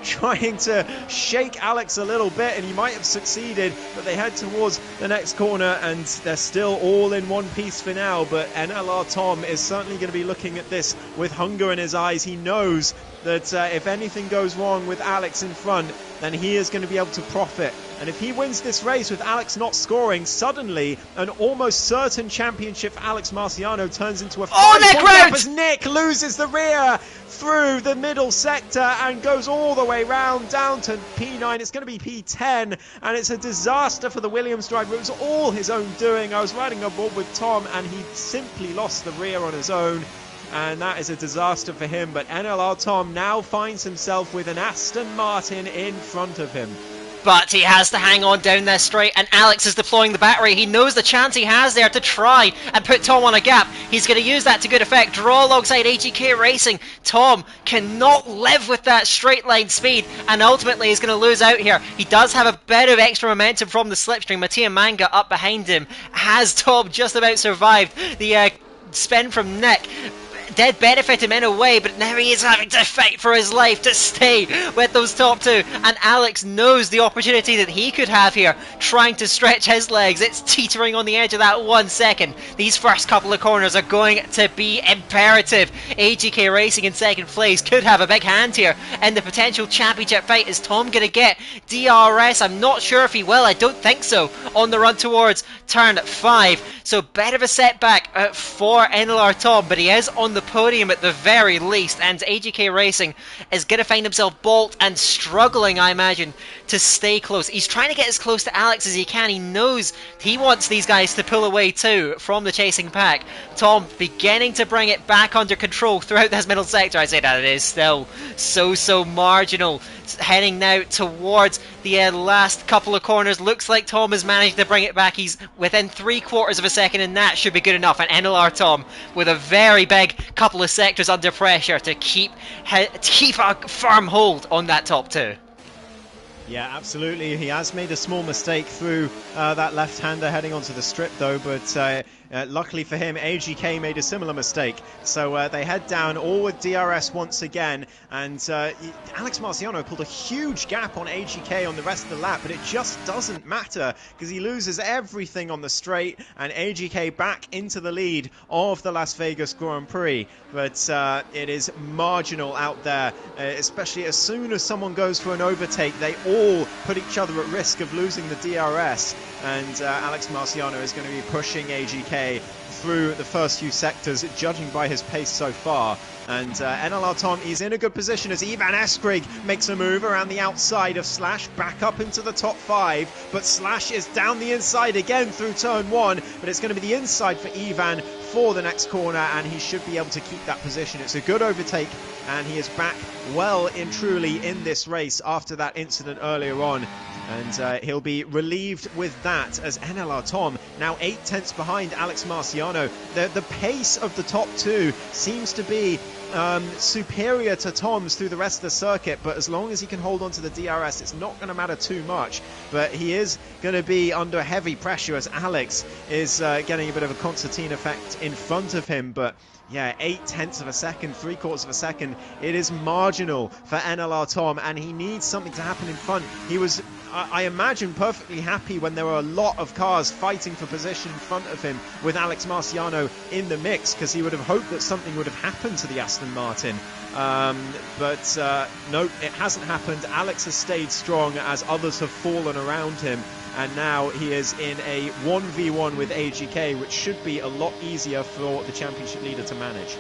trying to shake Alex a little bit, and he might have succeeded, but they head towards the next corner, and they're still all in one piece for now. But NLR Tom is certainly going to be looking at this with hunger in his eyes. He knows that if anything goes wrong with Alex in front, then he is going to be able to profit. And if he wins this race with Alex not scoring, suddenly an almost certain championship for Alex Marciano turns into a 5-point gap as Nick loses the rear through the middle sector and goes all the way round down to P9. It's going to be P10, and it's a disaster for the Williams driver. It was all his own doing. I was riding aboard with Tom, and he simply lost the rear on his own, and that is a disaster for him. But NLR Tom now finds himself with an Aston Martin in front of him. But he has to hang on down this straight, and Alex is deploying the battery. He knows the chance he has there to try and put Tom on a gap. He's going to use that to good effect, draw alongside AGK Racing. Tom cannot live with that straight line speed, and ultimately he's going to lose out here. He does have a bit of extra momentum from the slipstream. Mattia Manga up behind him has Tom just about survived the spin from Nick. Did benefit him in a way, but now he is having to fight for his life to stay with those top 2, and Alex knows the opportunity that he could have here, trying to stretch his legs. It's teetering on the edge of that 1 second. These first couple of corners are going to be imperative. AGK Racing in 2nd place could have a big hand here in the potential championship fight. Is Tom going to get DRS? I'm not sure if he will. I don't think so on the run towards turn 5. So bit of a setback for NLR Tom, but he is on the podium at the very least, and AGK Racing is going to find himself balked and struggling, I imagine, to stay close. He's trying to get as close to Alex as he can. He knows he wants these guys to pull away too from the chasing pack. Tom beginning to bring it back under control throughout this middle sector. I say that it is still so marginal. Heading now towards the last couple of corners. Looks like Tom has managed to bring it back. He's within 3/4 of a second, and that should be good enough. And NLR Tom with a very big couple of sectors under pressure to keep a firm hold on that top 2. Yeah, absolutely. He has made a small mistake through that left-hander heading onto the strip, though, but luckily for him, AGK made a similar mistake. So they head down, all with DRS once again, and Alex Marciano pulled a huge gap on AGK on the rest of the lap, but it just doesn't matter, because he loses everything on the straight, and AGK back into the lead of the Las Vegas Grand Prix. But it is marginal out there, especially as soon as someone goes for an overtake, they all put each other at risk of losing the DRS, and Alex Marciano is going to be pushing AGK through the first few sectors, judging by his pace so far. And NLR Tom is in a good position as Ivan Eskrig makes a move around the outside of Slash, back up into the top 5, but Slash is down the inside again through turn 1, but it's going to be the inside for Ivan for the next corner, and he should be able to keep that position. It's a good overtake, and he is back well and truly in this race after that incident earlier on. And he'll be relieved with that as NLR Tom now 8 tenths behind Alex Marciano. The pace of the top 2 seems to be superior to Tom's through the rest of the circuit, but as long as he can hold on to the DRS, it's not going to matter too much. But he is going to be under heavy pressure as Alex is getting a bit of a concertina effect in front of him. But yeah, 8 tenths of a second, 3/4 of a second. It is marginal for NLR Tom, and he needs something to happen in front. He was, I imagine, perfectly happy when there were a lot of cars fighting for position in front of him with Alex Marciano in the mix, because he would have hoped that something would have happened to the Aston Martin. But no, it hasn't happened. Alex has stayed strong as others have fallen around him. And now he is in a 1v1 with AGK, which should be a lot easier for the championship leader to manage.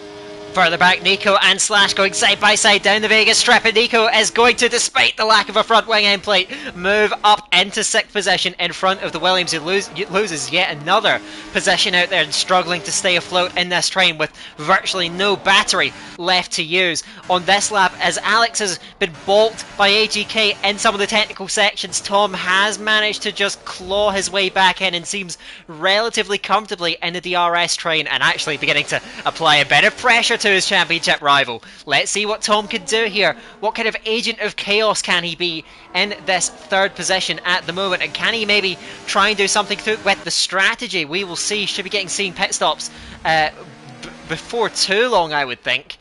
Further back, Nico and Slash going side by side down the Vegas Strip, and Nico is going to, despite the lack of a front wing end plate, move up into 6th position in front of the Williams, who loses yet another position out there and struggling to stay afloat in this train with virtually no battery left to use on this lap. As Alex has been balked by AGK in some of the technical sections, Tom has managed to just claw his way back in and seems relatively comfortably in the DRS train, and actually beginning to apply a bit of pressure to his championship rival. Let's see what Tom can do here. What kind of agent of chaos can he be in this 3rd position at the moment, and can he maybe try and do something with the strategy? We will see. Should be seeing pit stops before too long, I would think.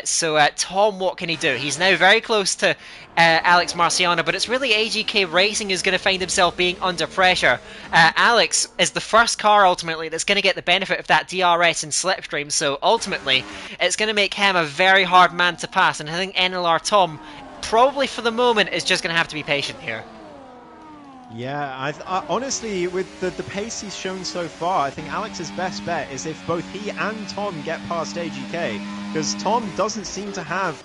So Tom, what can he do? He's now very close to Alex Marciano, but it's really AGK Racing who's going to find himself being under pressure. Alex is the first car ultimately that's going to get the benefit of that DRS and slipstream, so ultimately it's going to make him a very hard man to pass, and I think NLR Tom probably for the moment is just going to have to be patient here. Yeah, honestly, with the pace he's shown so far, I think Alex's best bet is if both he and Tom get past AGK, because Tom doesn't seem to have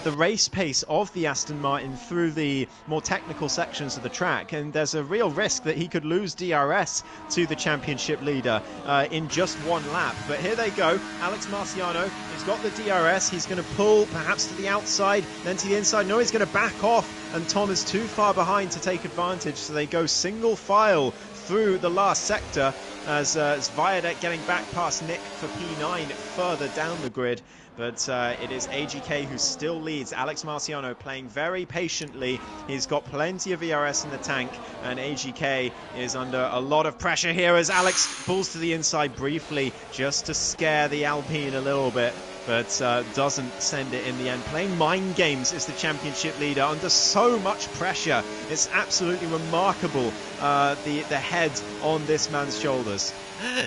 the race pace of the Aston Martin through the more technical sections of the track, and there's a real risk that he could lose DRS to the championship leader in just one lap. But here they go, Alex Marciano, he's got the DRS, he's going to pull perhaps to the outside, then to the inside. No, he's going to back off, and Tom is too far behind to take advantage, so they go single file through the last sector as Viaduct getting back past Nick for P9 further down the grid. But it is AGK who still leads. Alex Marciano playing very patiently. He's got plenty of ERS in the tank, and AGK is under a lot of pressure here as Alex pulls to the inside briefly just to scare the Alpine a little bit, but doesn't send it in the end. Playing mind games is the championship leader under so much pressure. It's absolutely remarkable, the head on this man's shoulders.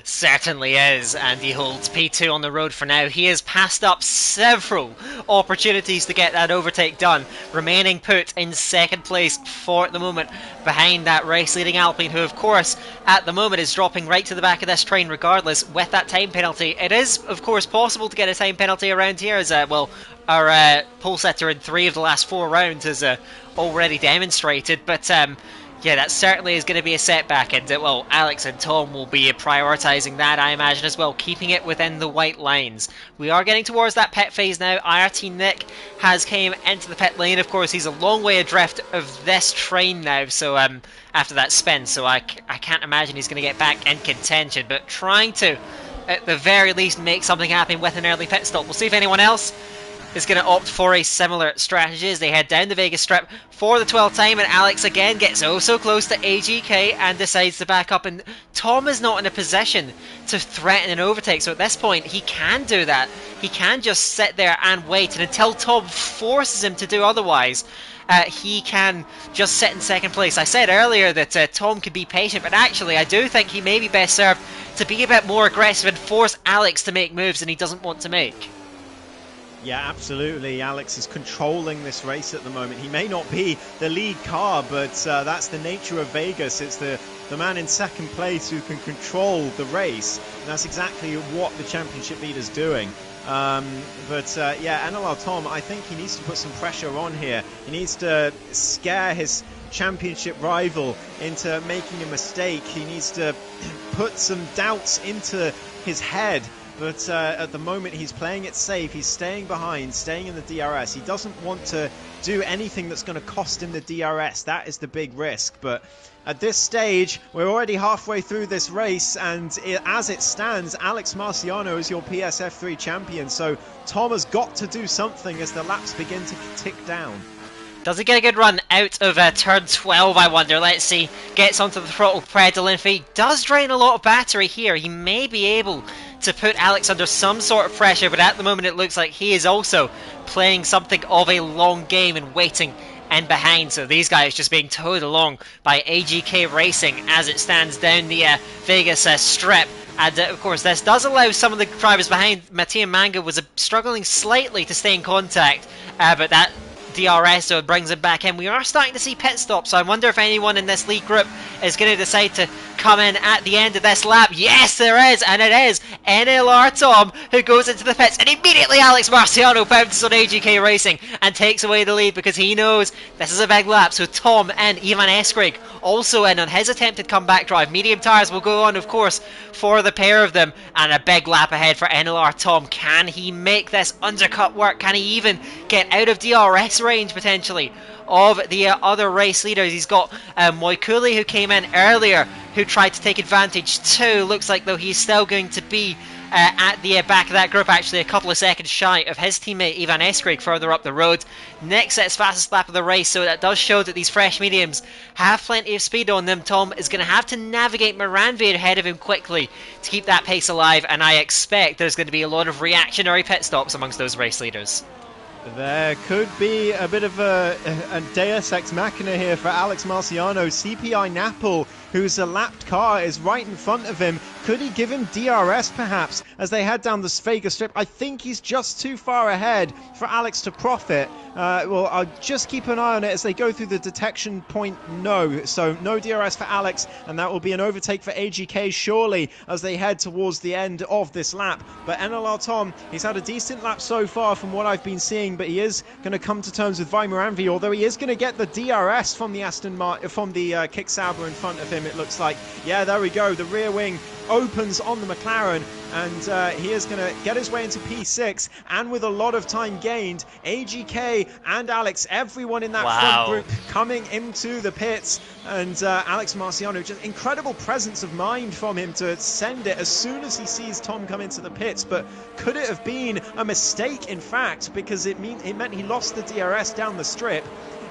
Certainly is, and he holds P2 on the road for now. He has passed up several opportunities to get that overtake done, remaining put in 2nd place for the moment behind that race-leading Alpine, who of course at the moment is dropping right to the back of this train regardless with that time penalty. It is of course possible to get a time penalty around here, as well, our pole setter in 3 of the last 4 rounds has already demonstrated, but yeah, that certainly is going to be a setback, and well, Alex and Tom will be prioritising that, I imagine, as well, keeping it within the white lines. We are getting towards that pit phase now. IRT Nick has came into the pit lane. Of course, he's a long way adrift of this train now, so after that spin, so I can't imagine he's going to get back in contention, but trying to, at the very least, make something happen with an early pit stop. We'll see if anyone else is going to opt for a similar strategy as they head down the Vegas Strip for the 12th time, and Alex again gets oh so close to AGK and decides to back up, and Tom is not in a position to threaten an overtake, so at this point he can do that. He can just sit there and wait, and until Tom forces him to do otherwise, he can just sit in second place. I said earlier that Tom could be patient, but actually I do think he may be best served to be a bit more aggressive and force Alex to make moves that he doesn't want to make. Yeah, absolutely. Alex is controlling this race at the moment. He may not be the lead car, but that's the nature of Vegas. It's the man in second place who can control the race. And that's exactly what the championship leader's doing. Yeah, NLR Tom, I think he needs to put some pressure on here. He needs to scare his championship rival into making a mistake. He needs to put some doubts into his head. But at the moment, he's playing it safe. He's staying behind, staying in the DRS. He doesn't want to do anything that's going to cost him the DRS. That is the big risk. But at this stage, we're already halfway through this race. And as it stands, Alex Marciano is your PSF3 champion. So Tom has got to do something as the laps begin to tick down. Does he get a good run out of turn 12, I wonder? Let's see. Gets onto the throttle pedal, and if he does drain a lot of battery here, he may be able to put Alex under some sort of pressure, but at the moment it looks like he is also playing something of a long game and waiting in behind. So these guys just being towed along by AGK Racing as it stands down the Vegas Strip. And of course this does allow some of the drivers behind. Mattia Manga was struggling slightly to stay in contact, but that DRS so it brings him back in. We are starting to see pit stops, so I wonder if anyone in this lead group is going to decide to come in at the end of this lap. Yes, there is, and it is NLR Tom who goes into the pits, and immediately Alex Marciano bounces on AGK Racing and takes away the lead because he knows this is a big lap. So Tom and Ivan Eskrig also in on his attempted comeback drive. Medium tyres will go on, of course, for the pair of them, and a big lap ahead for NLR Tom. Can he make this undercut work? Can he even get out of DRS range potentially of the other race leaders? He's got Moikuli who came in earlier who tried to take advantage too. Looks like though he's still going to be at the back of that group, actually a couple of seconds shy of his teammate Ivan Eskrig further up the road. Next set's fastest lap of the race, so that does show that these fresh mediums have plenty of speed on them. Tom is going to have to navigate Moranvi ahead of him quickly to keep that pace alive, and I expect there's going to be a lot of reactionary pit stops amongst those race leaders. There could be a bit of a Deus Ex Machina here for Alex Marciano. CPI Napple, who's a lapped car, is right in front of him. Could he give him DRS perhaps as they head down the Vegas Strip? I think he's just too far ahead for Alex to profit. Well, I'll just keep an eye on it as they go through the detection point. No, so no DRS for Alex, and that will be an overtake for AGK surely as they head towards the end of this lap. But NLR Tom, he's had a decent lap so far from what I've been seeing, but he is going to come to terms with Weimar Anvi, although he is going to get the DRS from the Kick Sauber in front of him, it looks like. Yeah, there we go. The rear wing opens on the McLaren, and he is going to get his way into P6, and with a lot of time gained, AGK and Alex, everyone in that front group coming into the pits, and Alex Marciano, just incredible presence of mind from him to send it as soon as he sees Tom come into the pits. But could it have been a mistake, in fact, because it meant he lost the DRS down the strip?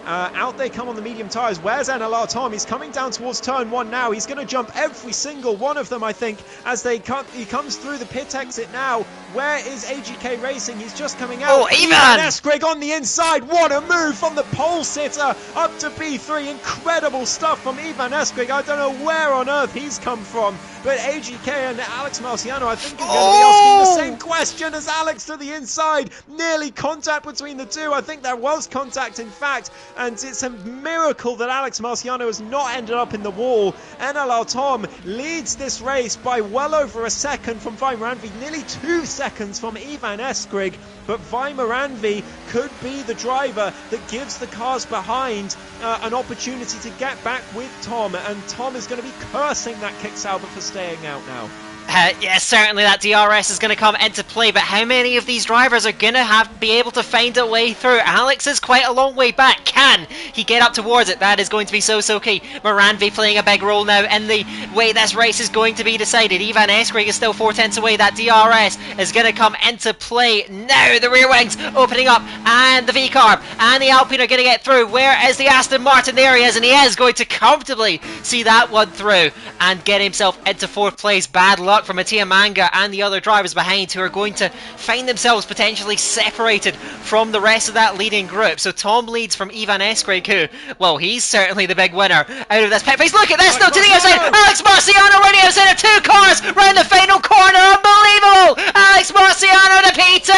Out they come on the medium tyres. Where's NLR Tom? He's coming down towards turn 1 now. He's going to jump every single one of them, I think, as he comes through the pit exit now. Where is AGK Racing? He's just coming out. Oh, Ivan Eskrig on the inside. What a move from the pole sitter up to P3. Incredible stuff from Ivan Eskrig. I don't know where on earth he's come from. But AGK and Alex Marciano, I think, are going to be asking the same question as Alex to the inside. Nearly contact between the two. I think there was contact, in fact. And it's a miracle that Alex Marciano has not ended up in the wall. NLR Tom leads this race by well over a second from Weimar Anvi, nearly 2 seconds from Ivan Eskrig. But Weimar Anvi could be the driver that gives the cars behind an opportunity to get back with Tom. And Tom is going to be cursing that Kick Sauber for staying out now. Yeah, certainly that DRS is going to come into play, but how many of these drivers are going to be able to find a way through? Alex is quite a long way back. Can he get up towards it? That is going to be so key. Moranvi playing a big role now in the way this race is going to be decided. Ivan Eskrig is still 4/10 away. That DRS is going to come into play now. The rear wings opening up, and the V-Carb and the Alpine are going to get through. Where is the Aston Martin? There he is, and he is going to comfortably see that one through and get himself into 4th place. Bad luck for Mattia Manga and the other drivers behind, who are going to find themselves potentially separated from the rest of that leading group. So Tom leads from Ivan Eskrig, who, well, he's certainly the big winner out of this pit face. Look at this, no, to the outside. Alex Marciano running outside of 2 cars round the final corner. Unbelievable! Alex Marciano to P2.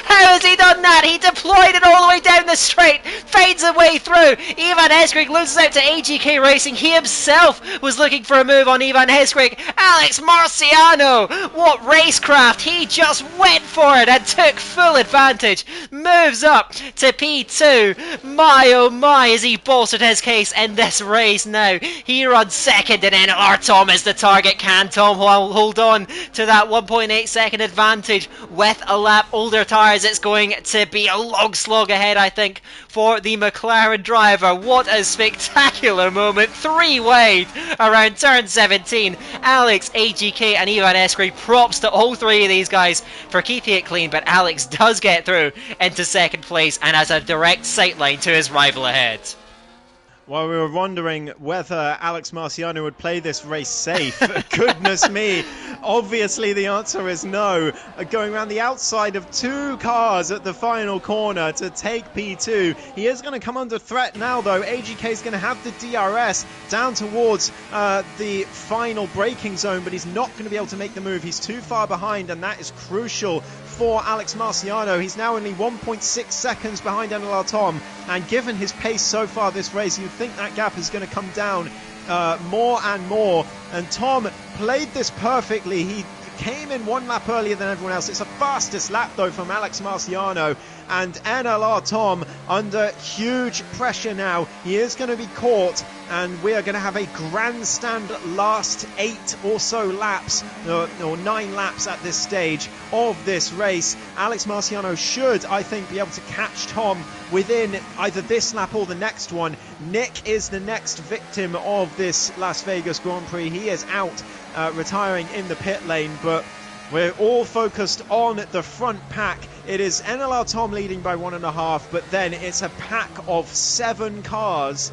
How has he done that? He deployed it all the way down the straight, finds a way through. Ivan Eskrig loses out to AGK Racing. He himself was looking for a move on Ivan Eskrig. Alex Marciano, what racecraft! He just went for it and took full advantage. Moves up to P2. My oh my, has he bolstered his case in this race now. He runs 2nd, and NLR Tom is the target. Can Tom hold on to that 1.8 second advantage with a lap older tyres? It's going to be a long slog ahead, I think, for the McLaren driver. What a spectacular moment. 3 wide around turn 17. Alex, AGK and Ivan Eskrig, props to all 3 of these guys for keeping it clean, but Alex does get through into 2nd place and has a direct sightline to his rival ahead. While we were wondering whether Alex Marciano would play this race safe, goodness me, obviously the answer is no. Going around the outside of 2 cars at the final corner to take P2. He is going to come under threat now, though. AGK is going to have the DRS down towards the final braking zone, but he's not going to be able to make the move. He's too far behind, and that is crucial for Alex Marciano. He's now only 1.6 seconds behind NLR Tom, and given his pace so far this race, you'd think that gap is going to come down more and more. And Tom played this perfectly. He came in 1 lap earlier than everyone else. It's the fastest lap, though, from Alex Marciano. And NLR Tom under huge pressure now. He is going to be caught, and we are going to have a grandstand last 8 or so laps, or 9 laps at this stage of this race. Alex Marciano should, I think, be able to catch Tom within either this lap or the next one. Nick is the next victim of this Las Vegas Grand Prix. He is out, retiring in the pit lane, but we're all focused on the front pack. It is NLR Tom leading by 1.5, but then it's a pack of 7 cars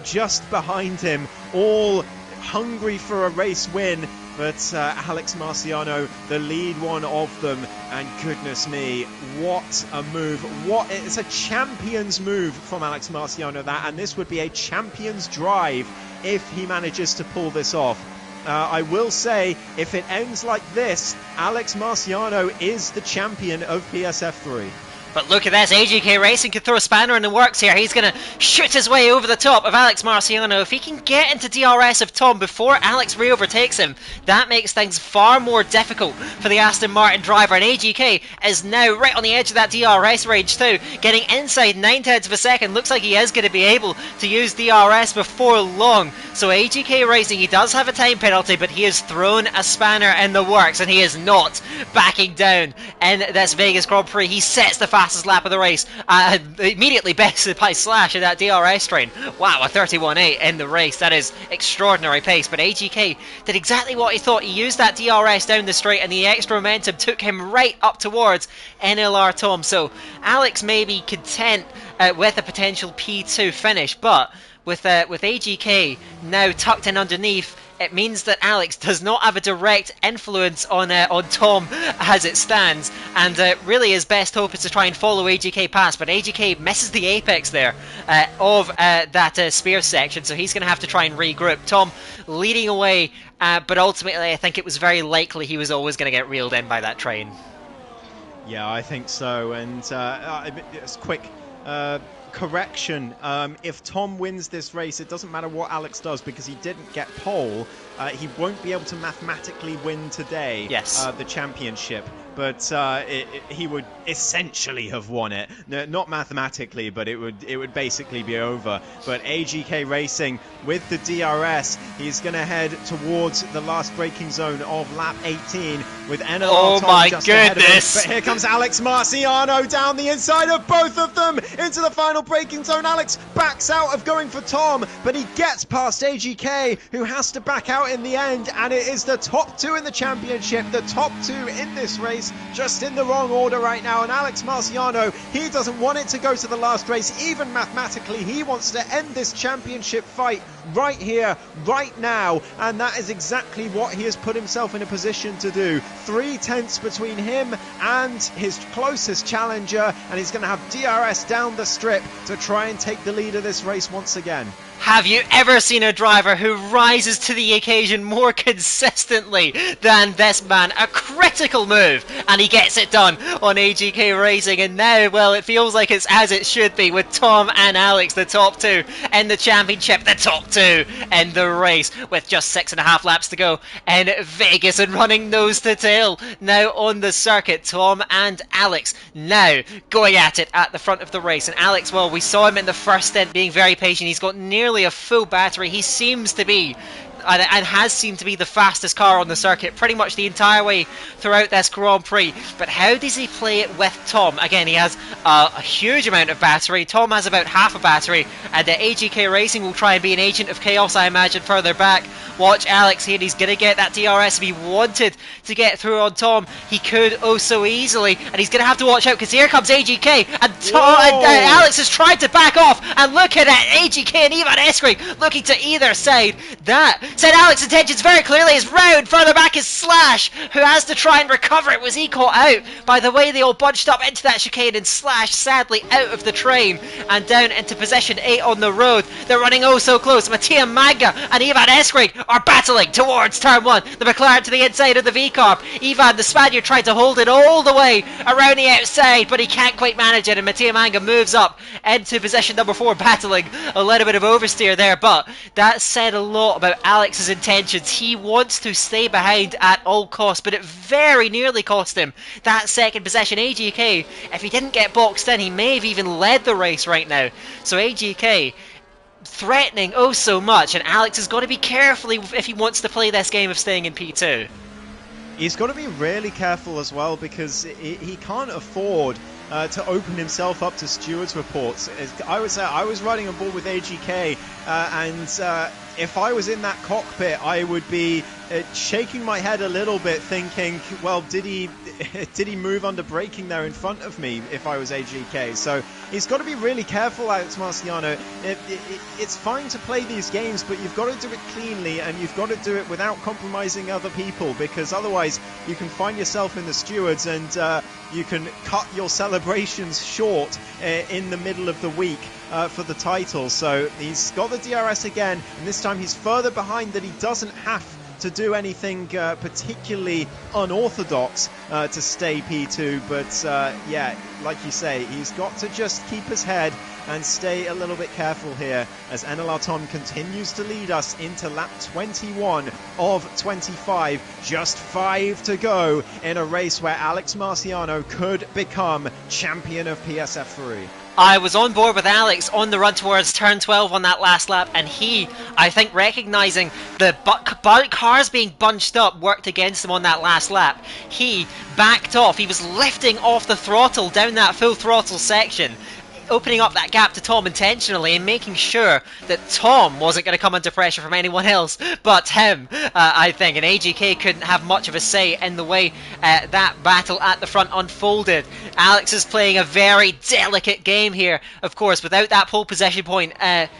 just behind him, all hungry for a race win. But Alex Marciano, the lead one of them, and goodness me, what a move. It's a champion's move from Alex Marciano, that, and this would be a champion's drive if he manages to pull this off. I will say, if it ends like this, Alex Marciano is the champion of PSF3. But look at this, AGK Racing could throw a spanner in the works here. He's going to shoot his way over the top of Alex Marciano. If he can get into DRS of Tom before Alex re-overtakes him, that makes things far more difficult for the Aston Martin driver. And AGK is now right on the edge of that DRS range too, getting inside 9/10 of a second. Looks like he is going to be able to use DRS before long. So AGK Racing, he does have a time penalty, but he has thrown a spanner in the works, and he is not backing down in this Vegas Grand Prix. He sets the fastest lap of the race, immediately bested by Slash in that DRS train. Wow, a 31.8 in the race. That is extraordinary pace, but AGK did exactly what he thought. He used that DRS down the straight, and the extra momentum took him right up towards NLR Tom. So Alex may be content with a potential P2 finish, but with AGK now tucked in underneath, it means that Alex does not have a direct influence on Tom as it stands, and really his best hope is to try and follow AGK past, but AGK misses the apex there of that spear section, so he's going to have to try and regroup. Tom leading away, but ultimately I think it was very likely he was always going to get reeled in by that train. Yeah, I think so, and it's quick correction. If Tom wins this race, it doesn't matter what Alex does, because he didn't get pole. he won't be able to mathematically win today, Yes. the championship. But he would essentially have won it. No, not mathematically, but it would basically be over. But AGK Racing with the DRS, he's going to head towards the last braking zone of lap 18 with NLR Oh Tom my just ahead of him. goodness! But here comes Alex Marciano down the inside of both of them into the final braking zone. Alex backs out of going for Tom, but he gets past AGK, who has to back out in the end, and it is the top two in the championship, the top two in this race, just in the wrong order right now. And Alex Marciano, he doesn't want it to go to the last race, even mathematically. He wants to end this championship fight right here, right now, and that is exactly what he has put himself in a position to do. 3 tenths between him and his closest challenger, and he's going to have DRS down the strip to try and take the lead of this race once again. Have you ever seen a driver who rises to the occasion more consistently than this man? A critical move, and he gets it done on AGK Racing, and now, well, it feels like it's as it should be, with Tom and Alex, the top two in the championship, the top two in the race, with just 6.5 laps to go in Vegas and running nose to tail now on the circuit. Tom and Alex now going at it at the front of the race, and Alex, well, we saw him in the first stint being very patient. He's got nearly a full battery. He seems to be and has seemed to be the fastest car on the circuit pretty much the entire way throughout this Grand Prix. But how does he play it with Tom? Again, he has a huge amount of battery. Tom has about half a battery, and the AGK Racing will try and be an agent of chaos, I imagine, further back. Watch Alex here. He's going to get that DRS. If he wanted to get through on Tom, he could oh so easily, and he's going to have to watch out because here comes AGK, and Alex has tried to back off, and look at it, AGK and Ivan Eskrig looking to either side. That said Alex's intentions very clearly. His round further back is Slash, who has to try and recover it. Was he caught out by the way they all bunched up into that chicane, and Slash sadly out of the train and down into position 8 on the road. They're running oh so close. Mattia Manga and Ivan Eskrig are battling towards turn 1. The McLaren to the inside of the V-Carb. Ivan, the Spaniard, tried to hold it all the way around the outside, but he can't quite manage it, and Mattia Manga moves up into position number 4, battling a little bit of oversteer there. But that said a lot about Alex's intentions. He wants to stay behind at all costs, but it very nearly cost him that second position. AGK, if he didn't get boxed in, he may have even led the race right now. So AGK threatening oh so much, and Alex has got to be careful if he wants to play this game of staying in P2. He's got to be really careful as well, because he can't afford to open himself up to stewards' reports. I would say I was riding on board with AGK, and if I was in that cockpit, I would be shaking my head a little bit, thinking, well, did he move under braking there in front of me if I was AGK? So he's got to be really careful, Alex Marciano. It's fine to play these games, but you've got to do it cleanly, and you've got to do it without compromising other people, because otherwise you can find yourself in the stewards, and you can cut your celebrations short in the middle of the week for the title. So he's got the DRS again, and this time he's further behind that he doesn't have to do anything particularly unorthodox to stay P2, but yeah, like you say, he's got to just keep his head and stay a little bit careful here as NLR Tom continues to lead us into lap 21 of 25. Just 5 to go in a race where Alex Marciano could become champion of PSF3. I was on board with Alex on the run towards turn 12 on that last lap, and he, I think, recognising the cars being bunched up worked against him on that last lap. He backed off. He was lifting off the throttle down that full throttle section, opening up that gap to Tom intentionally and making sure that Tom wasn't going to come under pressure from anyone else but him, I think. And AGK couldn't have much of a say in the way that battle at the front unfolded. Alex is playing a very delicate game here. Of course, without that pole position point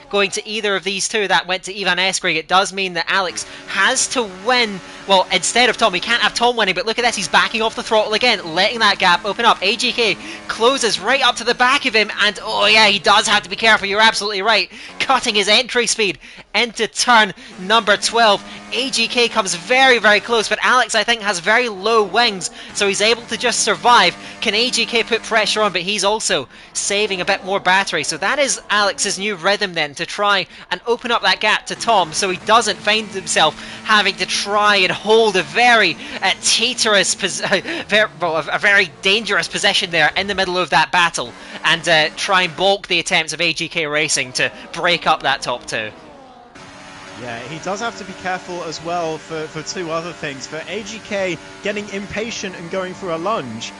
going to either of these two that went to Ivan Eskrig, it does mean that Alex has to win. Well, instead of Tom, he can't have Tom winning, but look at this, he's backing off the throttle again, letting that gap open up. AGK closes right up to the back of him, and And oh yeah, he does have to be careful, you're absolutely right. Cutting his entry speed into turn number 12. AGK comes very, very close, but Alex, I think, has very low wings, so he's able to just survive. Can AGK put pressure on, but he's also saving a bit more battery. So that is Alex's new rhythm then, to try and open up that gap to Tom, so he doesn't find himself having to try and hold a very teeterous, a very dangerous position there in the middle of that battle, and try and balk the attempts of AGK Racing to break up that top two. Yeah, he does have to be careful as well for two other things. For AGK getting impatient and going for a lunge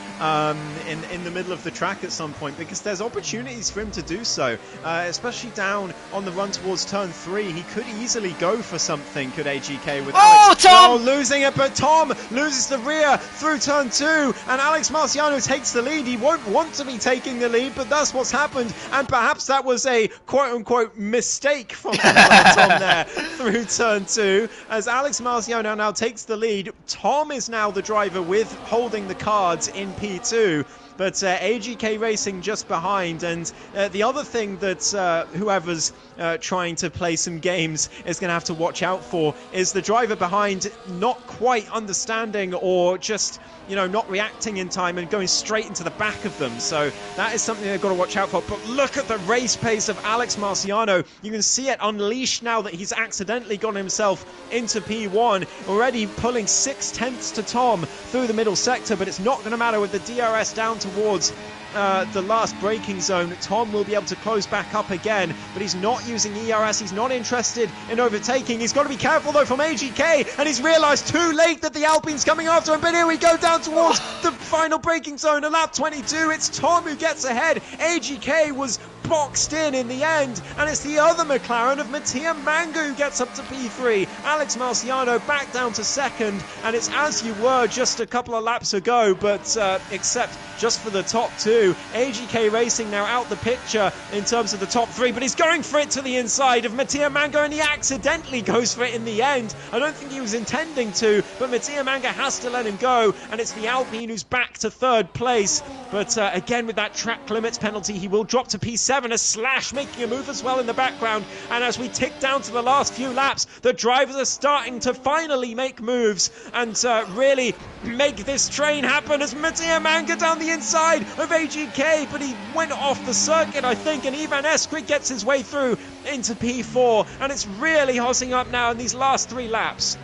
in the middle of the track at some point, because there's opportunities for him to do so, especially down on the run towards turn 3. He could easily go for something, could AGK, with Alex. Tom! Oh, losing it, but Tom loses the rear through turn 2, and Alex Marciano takes the lead. He won't want to be taking the lead, but that's what's happened, and perhaps that was a quote-unquote mistake from Tom there through turn 2, as Alex Marciano now takes the lead. Tom is now the driver with holding the cards in P2, but AGK Racing just behind. And the other thing that whoever's trying to play some games is going to have to watch out for is the driver behind not quite understanding, or just, you know, not reacting in time and going straight into the back of them. So that is something they've got to watch out for. But look at the race pace of Alex Marciano. You can see it unleashed now that he's accidentally got himself into P1, already pulling 6/10 to Tom through the middle sector. But it's not going to matter with the DRS down towards the last braking zone. Tom will be able to close back up again, but he's not using ERS. He's not interested in overtaking. He's got to be careful though from AGK, and he's realised too late that the Alpine's coming after him. But here we go down towards the final braking zone, a lap 22. It's Tom who gets ahead. AGK was boxed in the end, and it's the other McLaren of Mattia Manga who gets up to P3. Alex Marciano back down to second, and it's as you were just a couple of laps ago, but except just for the top two. AGK Racing now out the picture in terms of the top 3, but he's going for it to the inside of Mattia Manga, and he accidentally goes for it in the end. I don't think he was intending to, but Mattia Manga has to let him go, and it's the Alpine who's back to 3rd place. But again, with that track limits penalty, he will drop to P7. A Slash making a move as well in the background, and as we tick down to the last few laps, the drivers are starting to finally make moves and really make this train happen, as Mattia Manga down the inside of AGK, but he went off the circuit, I think, and Ivan Eskrid gets his way through into P4, and it's really hossing up now in these last 3 laps.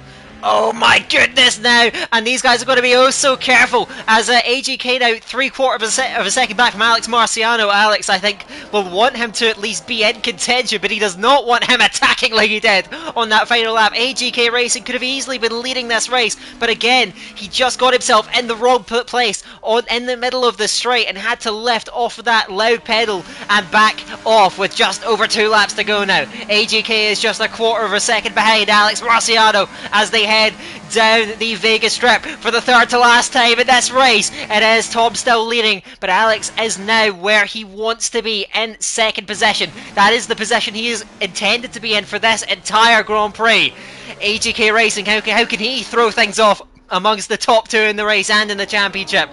Oh my goodness now, and these guys are going to be oh so careful, as AGK now 3/4 of a second back from Alex Marciano. Alex, I think, will want him to at least be in contention, but he does not want him attacking like he did on that final lap. AGK Racing could have easily been leading this race, but again, he just got himself in the wrong place in the middle of the straight and had to lift off of that loud pedal and back off with just over 2 laps to go now. AGK is just 1/4 of a second behind Alex Marciano as they head down the Vegas Strip for the 3rd to last time in this race. It is Tom still leading, but Alex is now where he wants to be, in 2nd position. That is the position he is intended to be in for this entire Grand Prix. AGK Racing, how can he throw things off amongst the top 2 in the race and in the championship?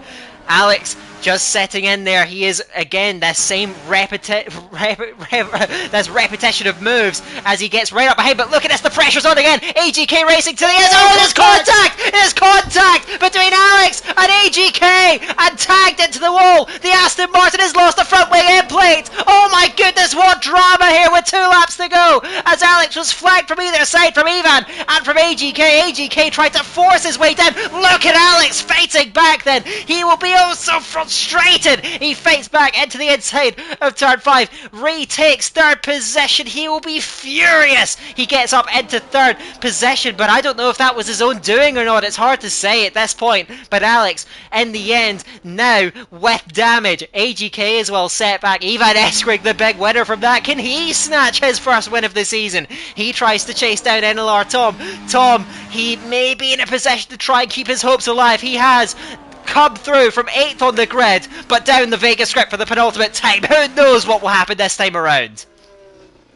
Alex just setting in there. He is again this same repetition of moves as he gets right up behind. But look at this, the pressure's on again. AGK Racing to the end. Oh, there's contact! There's contact between Alex and AGK, and tagged into the wall. The Aston Martin has lost the front wing end plate. Oh my goodness, what drama here with 2 laps to go, as Alex was flagged from either side, from Ivan and from AGK. AGK tried to force his way down. Look at Alex fighting back then. He will be oh so frustrated. He fights back into the inside of turn 5, retakes 3rd position. He will be furious. He gets up into 3rd position, but I don't know if that was his own doing or not. It's hard to say at this point, but Alex in the end now with damage. AGK is well set back. Ivan Eskrig, the big winner from that, can he snatch his 1st win of the season? He tries to chase down NLR Tom, he may be in a position to try and keep his hopes alive. He has come through from 8th on the grid, but down the Vegas Strip for the penultimate time. Who knows what will happen this time around?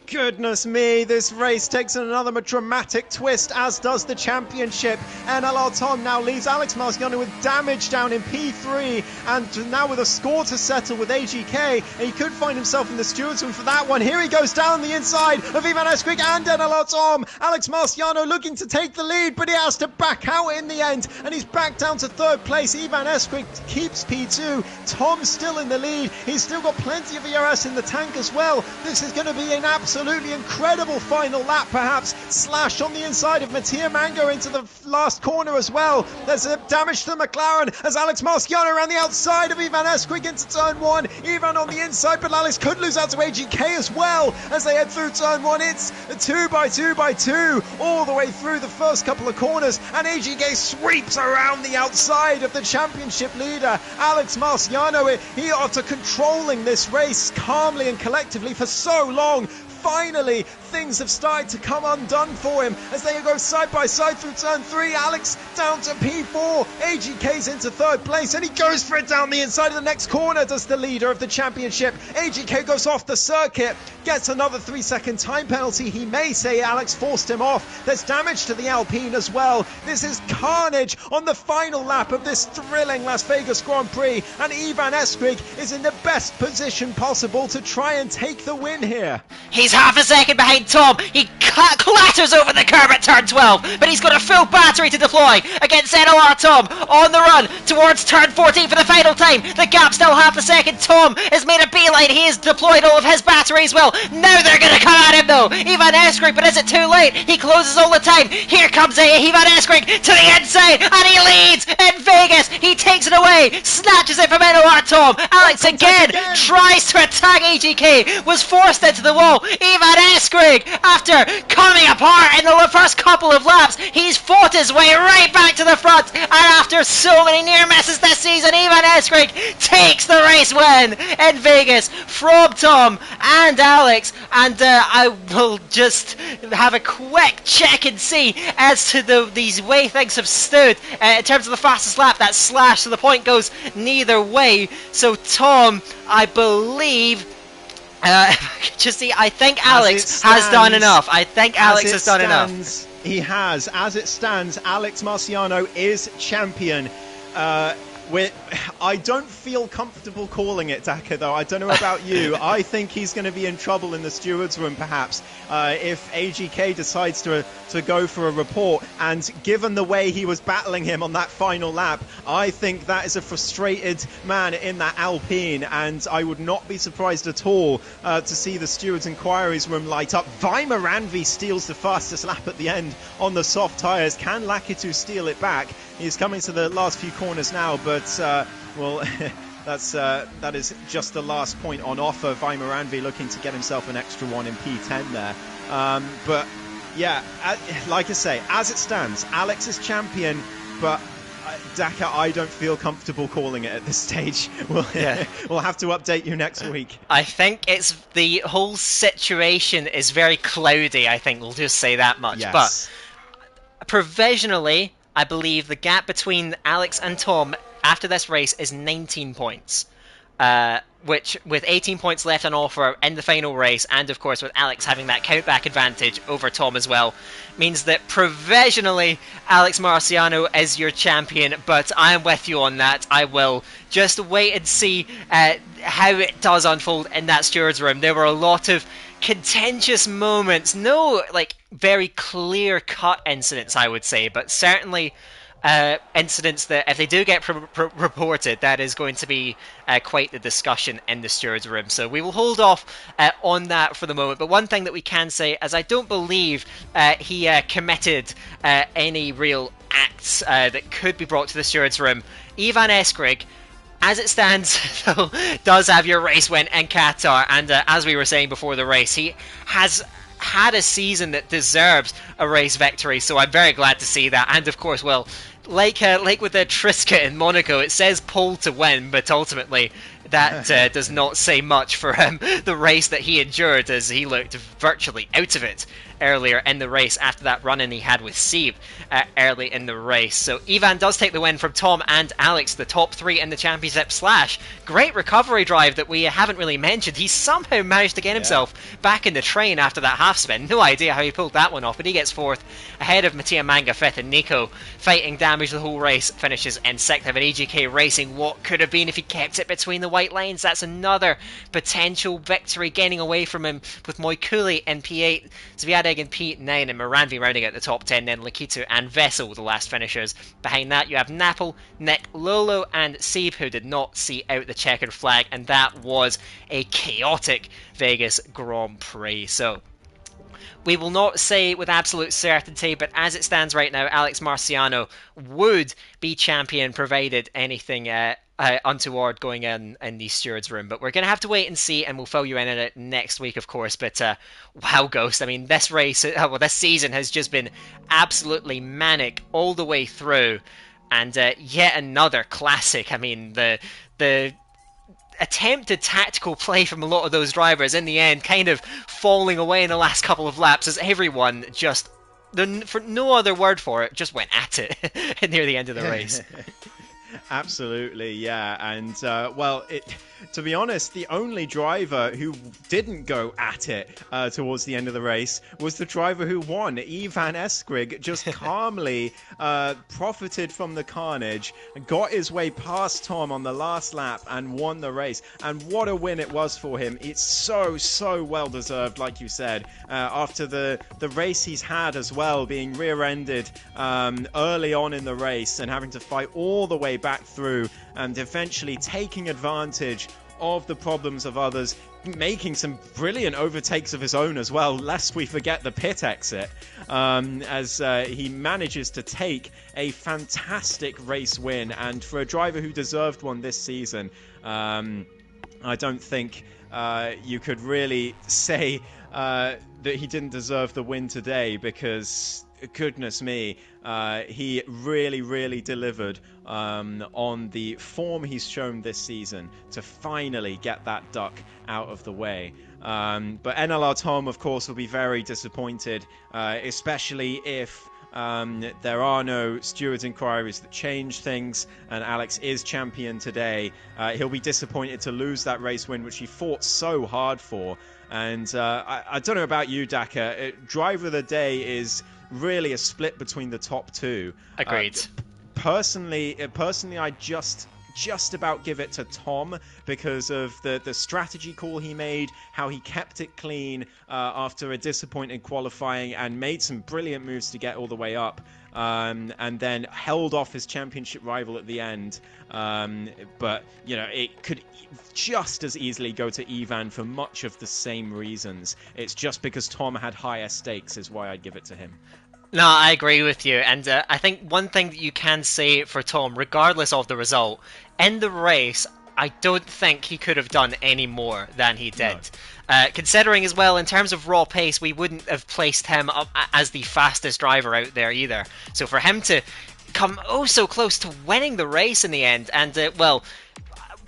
Goodness me, this race takes another dramatic twist, as does the championship. NLR Tom now leaves Alex Marciano with damage down in P3, and now with a score to settle with AGK, and he could find himself in the stewards room for that one. Here he goes down the inside of Ivan Eskrig and NLR Tom. Alex Marciano looking to take the lead, but he has to back out in the end, and he's back down to third place. Ivan Eskrig keeps P2. Tom's still in the lead. He's still got plenty of ERS in the tank as well. This is going to be an absolutely incredible final lap, perhaps. Slash on the inside of Mattia Mango into the last corner as well. There's a damage to the McLaren as Alex Marciano around the outside of Ivan Eskrig into turn one. Ivan on the inside, but Alex could lose out to AGK as well as they head through turn one. It's a 2x2x2 all the way through the first couple of corners, and AGK sweeps around the outside of the championship leader, Alex Marciano. He, after controlling this race calmly and collectively for so long, finally things have started to come undone for him as they go side by side through turn 3. Alex down to P4, AGK's into third place, and he goes for it down the inside of the next corner, does the leader of the championship. AGK goes off the circuit, gets another 3-second time penalty. He may say Alex forced him off. There's damage to the Alpine as well. This is carnage on the final lap of this thrilling Las Vegas Grand Prix, and Ivan Eskrig is in the best position possible to try and take the win here. He's half a second behind Tom. He clatters over the curb at turn 12, but he's got a full battery to deploy against NLR Tom on the run towards turn 14 for the final time. The gap still half a second. Tom has made a beeline. He has deployed all of his battery as well. Now they're going to come at him though. Ivan Eskrig, but is it too late? He closes all the time. Here comes Ivan Eskrig to the inside, and he leads in Vegas. He takes it away, snatches it from NLR Tom. Alex again tries to attack AGK, was forced into the wall. Ivan Eskrig, after coming apart in the first couple of laps, he's fought his way right back to the front, and after so many near misses this season, Ivan Eskrig takes the race win in Vegas from Tom and Alex. And I will just have a quick check and see as to these way things have stood in terms of the fastest lap. That slash, so the point goes neither way. So Tom, I believe, just see, I think Alex has done enough. I think Alex has done enough. He has. As it stands, Alex Marciano is champion. I don't feel comfortable calling it, Daka, though. I don't know about you. I think he's going to be in trouble in the stewards room, perhaps, if AGK decides to go for a report. And given the way he was battling him on that final lap, I think that is a frustrated man in that Alpine, and I would not be surprised at all to see the stewards inquiries room light up. Weimar Ranvi steals the fastest lap at the end on the soft tyres. Can Lakitu steal it back? He's coming to the last few corners now, but well, that is just the last point on offer. Weimar Ranvi looking to get himself an extra one in P10 there. But yeah, like I say, as it stands, Alex is champion, but Daka, I don't feel comfortable calling it at this stage. We'll have to update you next week. I think it's the whole situation is very cloudy, I think we'll just say that much. Yes. But provisionally, I believe the gap between Alex and Tom after this race is 19 points. Which, with 18 points left on offer in the final race, and of course with Alex having that countback advantage over Tom as well, means that provisionally Alex Marciano is your champion, but I am with you on that. I will just wait and see how it does unfold in that stewards room. There were a lot of contentious moments, no like very clear cut incidents, I would say, but certainly incidents that if they do get reported, that is going to be quite the discussion in the stewards room. So we will hold off on that for the moment. But one thing that we can say is I don't believe he committed any real acts that could be brought to the stewards room. Ivan Eskrig, as it stands, though, does have your race win in Qatar, and as we were saying before the race, he has had a season that deserves a race victory, so I'm very glad to see that. And of course, well, like with the Triska in Monaco, it says pole to win, but ultimately that does not say much for him. The race that he endured, as he looked virtually out of it earlier in the race after that run-in he had with Sieb early in the race. So Ivan does take the win from Tom and Alex, the top three in the championship. Slash, great recovery drive that we haven't really mentioned. He somehow managed to get himself back in the train after that half spin. No idea how he pulled that one off, but he gets fourth ahead of Mattia Manga fifth, and Nico, fighting damage the whole race, finishes in sixth. But EGK racing what could have been if he kept it between the white lines. That's another potential victory, getting away from him with Moikuli in P8, Zviadeg in P9, and Moranvi rounding out the top 10, then Lakitu and Vessel the last finishers. Behind that you have Napple, Nick, Lolo and Sieb, who did not see out the checkered flag, and that was a chaotic Vegas Grand Prix. So we will not say with absolute certainty, but as it stands right now, Alex Marciano would be champion provided anything untoward going in the steward's room. But we're going to have to wait and see, and we'll fill you in on it next week, of course. But wow, Ghost, I mean, this race, this season has just been absolutely manic all the way through. And yet another classic. I mean, the attempted tactical play from a lot of those drivers in the end kind of falling away in the last couple of laps as everyone just, for no other word for it, just went at it near the end of the race. Absolutely, yeah. And, to be honest, the only driver who didn't go at it towards the end of the race was the driver who won. Ivan Eskrig just calmly profited from the carnage, got his way past Tom on the last lap and won the race. And what a win it was for him. It's so well deserved, like you said, after the race he's had as well, being rear-ended early on in the race and having to fight all the way back through and eventually taking advantage of the problems of others, making some brilliant overtakes of his own as well, lest we forget the pit exit, as he manages to take a fantastic race win. And for a driver who deserved one this season, I don't think you could really say that he didn't deserve the win today, because goodness me, he really delivered on the form he's shown this season to finally get that duck out of the way. But NLR Tom, of course, will be very disappointed, especially if there are no stewards inquiries that change things, and Alex is champion today. He'll be disappointed to lose that race win, which he fought so hard for. And I don't know about you, Daka. Driver of the day is really a split between the top two. Agreed. Personally, I just about give it to Tom because of the strategy call he made, how he kept it clean after a disappointing qualifying and made some brilliant moves to get all the way up, and then held off his championship rival at the end. But, you know, it could just as easily go to Ivan for much of the same reasons. It's just because Tom had higher stakes is why I'd give it to him. No, I agree with you, and I think one thing that you can say for Tom, regardless of the result, in the race, I don't think he could have done any more than he did. No. Considering as well, in terms of raw pace, we wouldn't have placed him up as the fastest driver out there either. So for him to come oh so close to winning the race in the end, and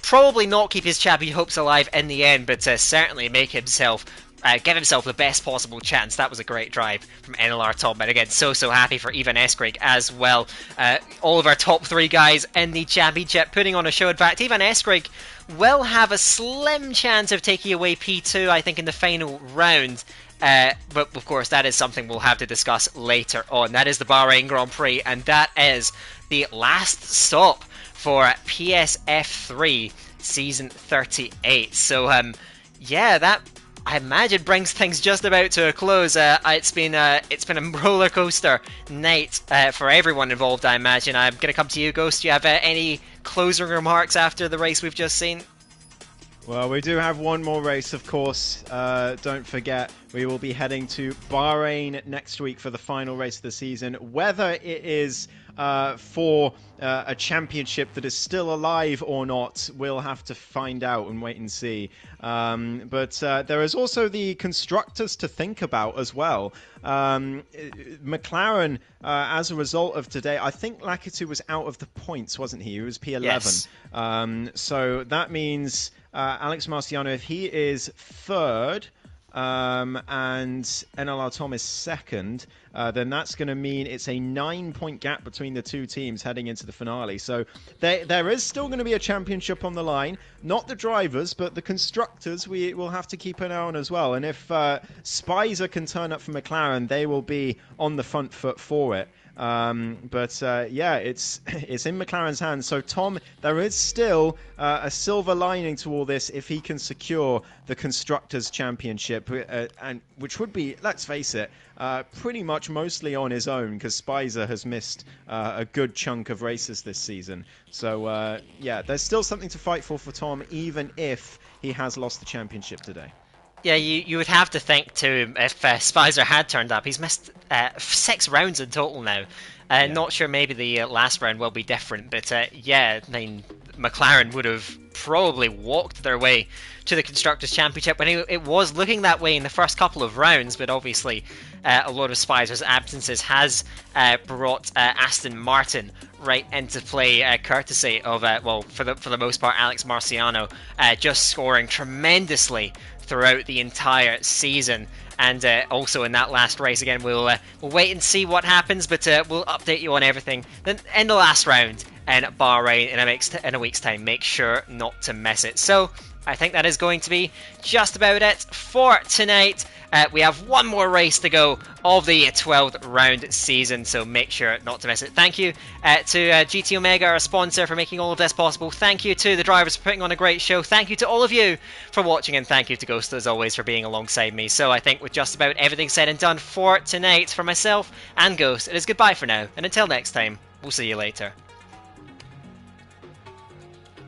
probably not keep his championship hopes alive in the end, but certainly make himself give himself the best possible chance. That was a great drive from NLR Tom, and again, so happy for Ivan Eskrig as well. All of our top three guys in the championship putting on a show. In fact, Ivan Eskrig will have a slim chance of taking away P2, I think, in the final round. But of course, that is something we'll have to discuss later on. That is the Bahrain Grand Prix, and that is the last stop for PSF3 Season 38. So, yeah, that, I imagine, brings things just about to a close. It's been a roller coaster night for everyone involved, I imagine. I'm going to come to you, Ghost. Do you have any closing remarks after the race we've just seen? Well, we do have one more race, of course. Don't forget, we will be heading to Bahrain next week for the final race of the season. Whether it is for a championship that is still alive or not, we'll have to find out and wait and see. But there is also the constructors to think about as well. McLaren, as a result of today, I think Lakitu was out of the points, wasn't he? He was P11. Yes. So that means Alex Marciano, if he is third, and NLR Tom is second, then that's going to mean it's a 9-point gap between the two teams heading into the finale. So there is still going to be a championship on the line. Not the drivers, but the constructors we will have to keep an eye on as well. And if Spicer can turn up for McLaren, they will be on the front foot for it. Yeah, it's in McLaren's hands. So Tom, there is still a silver lining to all this if he can secure the Constructors' Championship, and which would be, let's face it, pretty much mostly on his own, because Spicer has missed a good chunk of races this season. So yeah, there's still something to fight for Tom, even if he has lost the championship today. Yeah, you would have to think too, if Spicer had turned up. He's missed 6 rounds in total now. Yeah. Not sure, maybe the last round will be different, but yeah, I mean, McLaren would have probably walked their way to the Constructors' Championship when it was looking that way in the first couple of rounds, but obviously a lot of Spicer's absences has brought Aston Martin right into play, courtesy of, well, for the most part, Alex Marciano just scoring tremendously throughout the entire season. And also in that last race, again, we'll wait and see what happens, but we'll update you on everything. Then in the last round in Bahrain in a week's time, make sure not to miss it. So I think that is going to be just about it for tonight. We have one more race to go of the 12th round season, so make sure not to miss it. Thank you to GT Omega, our sponsor, for making all of this possible. Thank you to the drivers for putting on a great show. Thank you to all of you for watching, and thank you to Ghost, as always, for being alongside me. So I think with just about everything said and done for tonight, for myself and Ghost, it is goodbye for now, and until next time, we'll see you later.